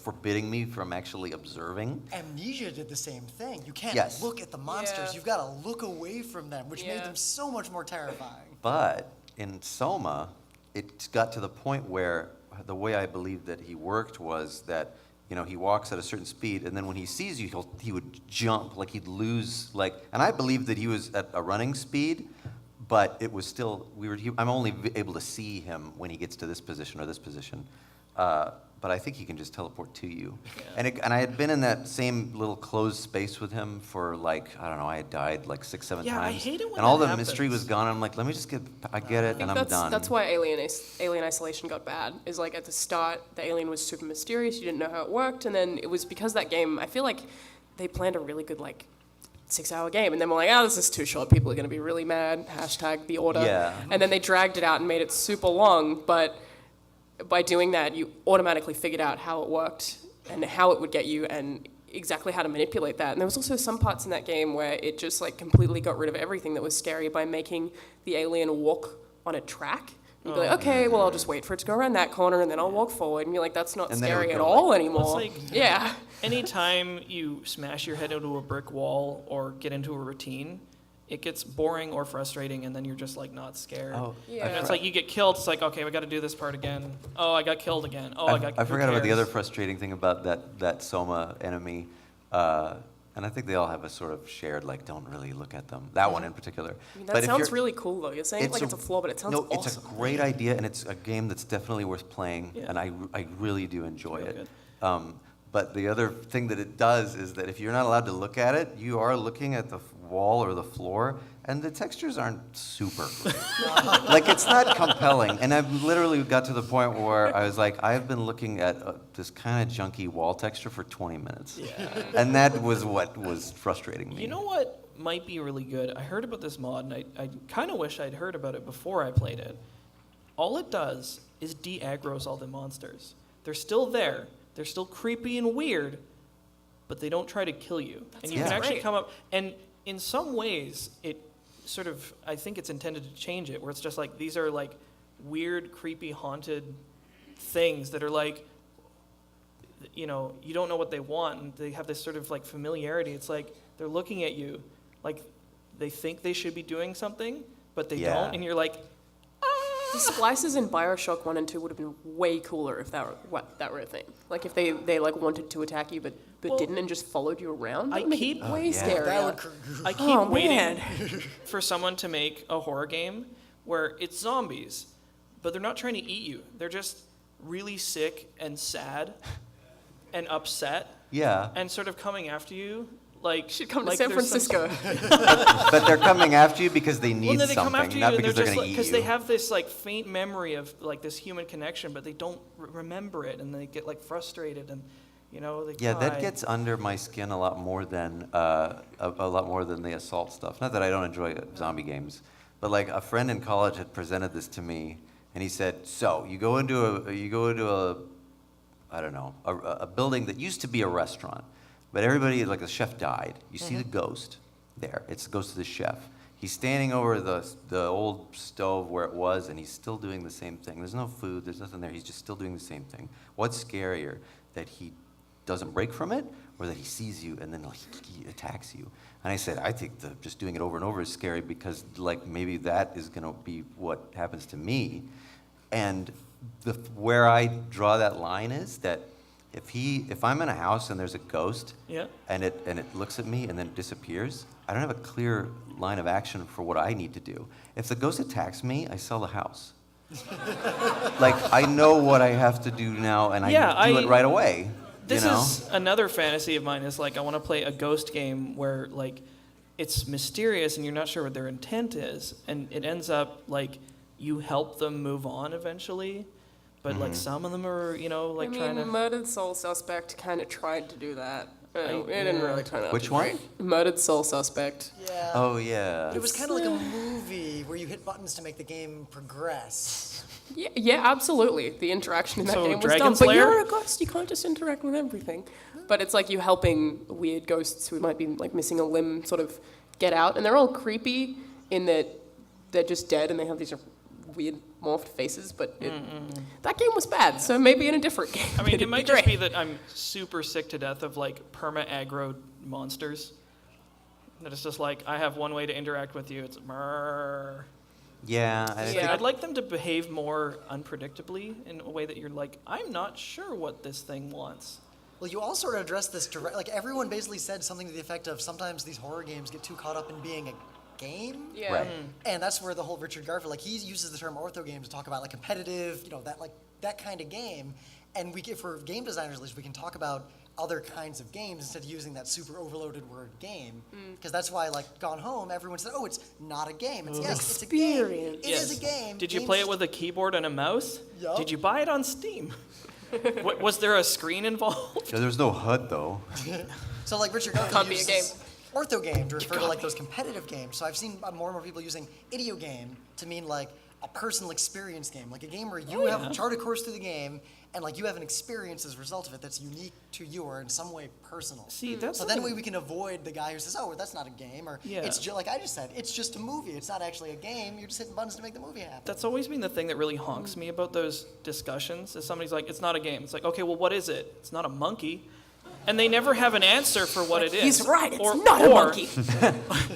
Speaker 1: forbidding me from actually observing.
Speaker 3: Amnesia did the same thing. You can't
Speaker 1: Yes.
Speaker 3: look at the monsters.
Speaker 4: Yeah.
Speaker 3: You've got to look away from them, which made
Speaker 4: Yeah.
Speaker 3: them so much more terrifying.
Speaker 1: But in Soma, it got to the point where the way I believed that he worked was that, he walks at a certain speed, and then when he sees you, he would jump, like he'd lose, and I believed that he was at a running speed, but it was still I'm only able to see him when he gets to this position or this position. But I think he can just teleport to you. Yeah. And I had been in that same little closed space with him for like, I don't know, I had died like 6, 7 times.
Speaker 2: I hate it when
Speaker 1: and all
Speaker 2: that
Speaker 1: the
Speaker 2: happens.
Speaker 1: mystery was gone. I'm like, let me just I get it, and I'm done.
Speaker 4: That's why Alien Isolation got bad. Is like at the start, the alien was super mysterious. You didn't know how it worked, and then it was because that game. I feel like they planned a really good 6-hour game, and then we're like, this is too short. People are going to be really mad. # the order.
Speaker 1: Yeah.
Speaker 4: And then they dragged it out and made it super long, but by doing that, you automatically figured out how it worked and how it would get you and exactly how to manipulate that. And there was also some parts in that game where it just completely got rid of everything that was scary by making the alien walk on a track. You'd be like, okay, well, I'll just wait for it to go around that corner and then I'll walk forward. And you're like, that's not
Speaker 1: And then it would
Speaker 4: scary at
Speaker 1: go
Speaker 4: all anymore.
Speaker 2: Well, it's
Speaker 4: yeah.
Speaker 2: Anytime you smash your head into a brick wall or get into a routine, it gets boring or frustrating, and then you're just not scared.
Speaker 1: Oh,
Speaker 4: Yeah.
Speaker 2: And it's like you get killed. It's like, okay, we got to do this part again. Oh, I got killed again. Oh,
Speaker 1: I forgot about the
Speaker 2: who
Speaker 1: other
Speaker 2: cares?
Speaker 1: frustrating thing about that Soma enemy, and I think they all have a sort of shared don't really look at them. That one in particular.
Speaker 4: I mean,
Speaker 1: But
Speaker 4: that
Speaker 1: if
Speaker 4: sounds
Speaker 1: you're-
Speaker 4: really cool, though. You're saying it's a flaw, but it sounds awesome.
Speaker 1: It's a great idea, and it's a game that's definitely worth playing,
Speaker 2: Yeah.
Speaker 1: and I really do enjoy
Speaker 2: Real
Speaker 1: it.
Speaker 2: good.
Speaker 1: But the other thing that it does is that if you're not allowed to look at it, you are looking at the wall or the floor, and the textures aren't super great. It's not compelling. And I've literally got to the point where I was like, I've been looking at this kind of junky wall texture for 20 minutes.
Speaker 2: Yeah.
Speaker 1: And that was what was frustrating me.
Speaker 2: You know what might be really good? I heard about this mod, and I kind of wish I'd heard about it before I played it. All it does is de-aggroes all the monsters. They're still there. They're still creepy and weird, but they don't try to kill you. And you can actually
Speaker 4: great.
Speaker 2: come up, and in some ways, it sort of, I think it's intended to change it, where it's just these are weird, creepy, haunted things that are you don't know what they want, and they have this sort of familiarity. It's they're looking at you, they think they should be doing something, but they
Speaker 1: Yeah.
Speaker 2: don't, and you're like,
Speaker 4: The splices in Bioshock 1 and 2 would have been way cooler if that were a thing. If they wanted to attack you but
Speaker 2: Well,
Speaker 4: didn't and just followed you around. That
Speaker 2: I
Speaker 4: would make
Speaker 2: keep-
Speaker 4: it way
Speaker 1: yeah.
Speaker 4: scarier.
Speaker 3: That would
Speaker 2: I keep
Speaker 4: Oh,
Speaker 2: waiting
Speaker 4: man.
Speaker 2: for someone to make a horror game where it's zombies, but they're not trying to eat you. They're just really sick and sad and upset
Speaker 1: Yeah.
Speaker 2: and sort of coming after you.
Speaker 4: Should come to
Speaker 2: like
Speaker 4: San
Speaker 2: there's some
Speaker 4: Francisco.
Speaker 1: But they're coming after you because they need
Speaker 2: Well, then they
Speaker 1: something,
Speaker 2: come after you,
Speaker 1: not
Speaker 2: and
Speaker 1: because
Speaker 2: they're
Speaker 1: they're
Speaker 2: just
Speaker 1: going to eat
Speaker 2: because
Speaker 1: you.
Speaker 2: they have this faint memory of this human connection, but they don't remember it, and they get frustrated, and they
Speaker 1: Yeah,
Speaker 2: cry.
Speaker 1: that gets under my skin a lot more than the assault stuff. Not that I don't enjoy zombie games, but a friend in college had presented this to me, and he said, "So you go into a I don't know a building that used to be a restaurant, but everybody the chef died. You see the ghost there. It's the ghost of the chef. He's standing over the old stove where it was, and he's still doing the same thing. There's no food. There's nothing there. He's just still doing the same thing. What's scarier, that he doesn't break from it, or that he sees you and then he attacks you?" And I said, I think just doing it over and over is scary because maybe that is going to be what happens to me. And where I draw that line is that if I'm in a house and there's a ghost,
Speaker 2: Yeah.
Speaker 1: and it looks at me and then disappears, I don't have a clear line of action for what I need to do. If the ghost attacks me, I sell the house. I know what I have to do now, and I do it right away.
Speaker 2: This is another fantasy of mine. Is I want to play a ghost game where it's mysterious and you're not sure what their intent is, and it ends up you help them move on eventually, but some of them are trying to.
Speaker 4: Murdered Soul Suspect kind of tried to do that. It didn't really turn out.
Speaker 1: Which
Speaker 4: to be
Speaker 1: one?
Speaker 4: great. Murdered Soul Suspect.
Speaker 3: Yeah.
Speaker 1: Oh yeah.
Speaker 3: But it was kind of like a movie where you hit buttons to make the game progress.
Speaker 4: Yeah, absolutely. The interaction in that
Speaker 2: So,
Speaker 4: game was
Speaker 2: Dragon
Speaker 4: dumb. But
Speaker 2: Slayer?
Speaker 4: you're a ghost. You can't just interact with everything. But it's you helping weird ghosts who might be missing a limb sort of get out, and they're all creepy in that they're just dead and they have these weird morphed faces. But that game was bad. So maybe in a different game.
Speaker 2: I mean,
Speaker 4: it'd
Speaker 2: it might
Speaker 4: be
Speaker 2: just
Speaker 4: great.
Speaker 2: be that I'm super sick to death of perma-aggro monsters. That it's just I have one way to interact with you. It's murr.
Speaker 1: Yeah. I think
Speaker 4: Yeah.
Speaker 2: I'd like them to behave more unpredictably in a way that you're I'm not sure what this thing wants.
Speaker 3: Well, you all sort of addressed this direct. Everyone basically said something to the effect of sometimes these horror games get too caught up in being a game.
Speaker 4: Yeah.
Speaker 1: Right.
Speaker 3: And that's where the whole Richard Garfield, like he uses the term ortho game to talk about like competitive, that kind of game. And if we're game designers, at least we can talk about other kinds of games instead of using that super overloaded word game. Because that's why, like, Gone Home, everyone said, oh, it's not a game. It's, yes, it's a game. It is a game.
Speaker 2: Did you
Speaker 3: Games
Speaker 2: play it
Speaker 3: just-
Speaker 2: with a keyboard and a mouse?
Speaker 3: Yup.
Speaker 2: Did you buy it on Steam? Was there a screen involved?
Speaker 1: Yeah, there's no HUD though.
Speaker 3: So, like, Richard Garfield
Speaker 4: Can't be a
Speaker 3: uses ortho game to refer to, like, those competitive games. So I've seen more and more people using idio game to mean, like, a personal experience game. Like, a game where you have chart a course through the game, and, like, you have an experience as a result of it that's unique to you or in some way personal.
Speaker 2: See, that's
Speaker 3: So then we can avoid the guy who says, oh, that's not a game, or
Speaker 2: Yeah.
Speaker 3: it's like I just said, it's just a movie. It's not actually a game. You're just hitting buttons to make the movie happen.
Speaker 2: That's always been the thing that really honks me about those discussions. Is somebody's like, it's not a game. It's like, okay, well, what is it? It's not a monkey. And they never have an answer for what it is.
Speaker 4: He's right. It's not a monkey.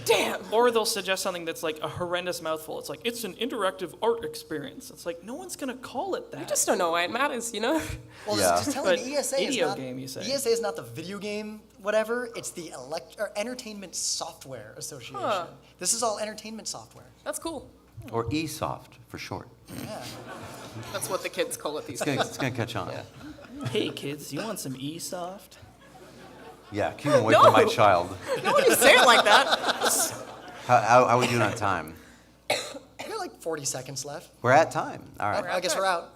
Speaker 4: Damn.
Speaker 2: Or they'll suggest something that's like a horrendous mouthful. It's like, it's an interactive art experience. It's like, no one's going to call it that.
Speaker 4: You just don't know why it matttters, you know?
Speaker 3: Well,
Speaker 1: Yeah.
Speaker 3: just telling
Speaker 2: But
Speaker 3: me ESA is
Speaker 2: idio
Speaker 3: not
Speaker 2: game, you say.
Speaker 3: ESA is not the video game whatever. It's the Entertainment Software Association.
Speaker 4: Huh.
Speaker 3: This is all entertainment software.
Speaker 4: That's cool.
Speaker 1: Or eSoft for short.
Speaker 3: Yeah.
Speaker 4: That's what the kids call it these
Speaker 1: It's
Speaker 4: days.
Speaker 1: gonna catch on.
Speaker 2: Hey, kids, you want some eSoft?
Speaker 1: Yeah, keep them away from my
Speaker 4: No.
Speaker 1: child.
Speaker 4: No one you say it like that.
Speaker 1: How are we doing on time?
Speaker 3: We got like 40 seconds left.
Speaker 1: We're at time. All right.
Speaker 3: I guess we're out.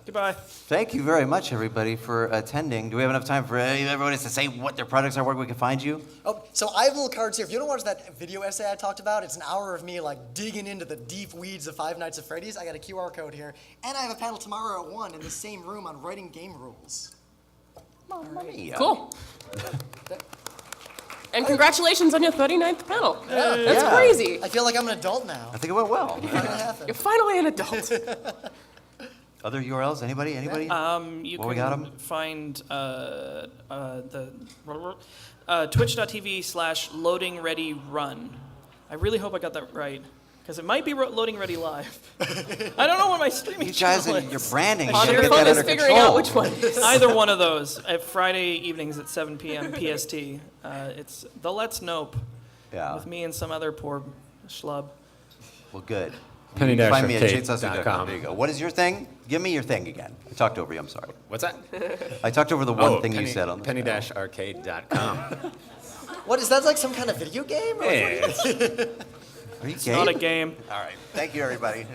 Speaker 2: Goodbye.
Speaker 1: Thank you very much, everybody, for attending. Do we have enough time for everybody to say what their products are, where we can find you?
Speaker 3: Oh, so I have little cards here. If you don't watch that video essay I talked about, it's an hour of me like digging into the deep weeds of Five Nights at Freddy's. I got a QR code here. And I have a panel tomorrow at 1 in the same room on writing game rules.
Speaker 4: Cool. And congratulations on your 39th panel. That's
Speaker 3: Yeah.
Speaker 4: crazy.
Speaker 3: I feel like I'm an adult now.
Speaker 1: I think it went well.
Speaker 3: Finally happened.
Speaker 4: You're finally an adult.
Speaker 1: Other URLs? Anybody?
Speaker 2: You
Speaker 1: Well, we
Speaker 2: can
Speaker 1: got 'em?
Speaker 2: find the twitch.tv/LoadingReadyRun. I really hope I got that right, because it might be LoadingReadyLive. I don't know what my streaming
Speaker 1: You guys
Speaker 2: channel
Speaker 1: and
Speaker 2: is.
Speaker 1: your branding. You
Speaker 4: Part
Speaker 1: should
Speaker 4: of
Speaker 1: get
Speaker 4: your fun
Speaker 1: that
Speaker 4: is
Speaker 1: under
Speaker 4: figuring
Speaker 1: control.
Speaker 4: out which one it is.
Speaker 2: Either one of those at Friday evenings at 7 p.m. PST. It's the Let's Nope
Speaker 1: Yeah.
Speaker 2: with me and some other poor schlub.
Speaker 1: Well, good.
Speaker 5: Penny
Speaker 1: You can
Speaker 5: dash
Speaker 1: find me at
Speaker 5: arcade
Speaker 1: Chainsawsuit.com.
Speaker 5: .com.
Speaker 1: There you go. What is your thing? Give me your thing again. I talked over you. I'm sorry.
Speaker 5: What's that?
Speaker 1: I talked over the one thing you said on the
Speaker 5: penny-arcade.com.
Speaker 3: What is that, like some kind of video game? Or
Speaker 5: Hey,
Speaker 1: Are you
Speaker 2: It's
Speaker 1: gay?
Speaker 2: not a game.
Speaker 1: All right. Thank you, everybody.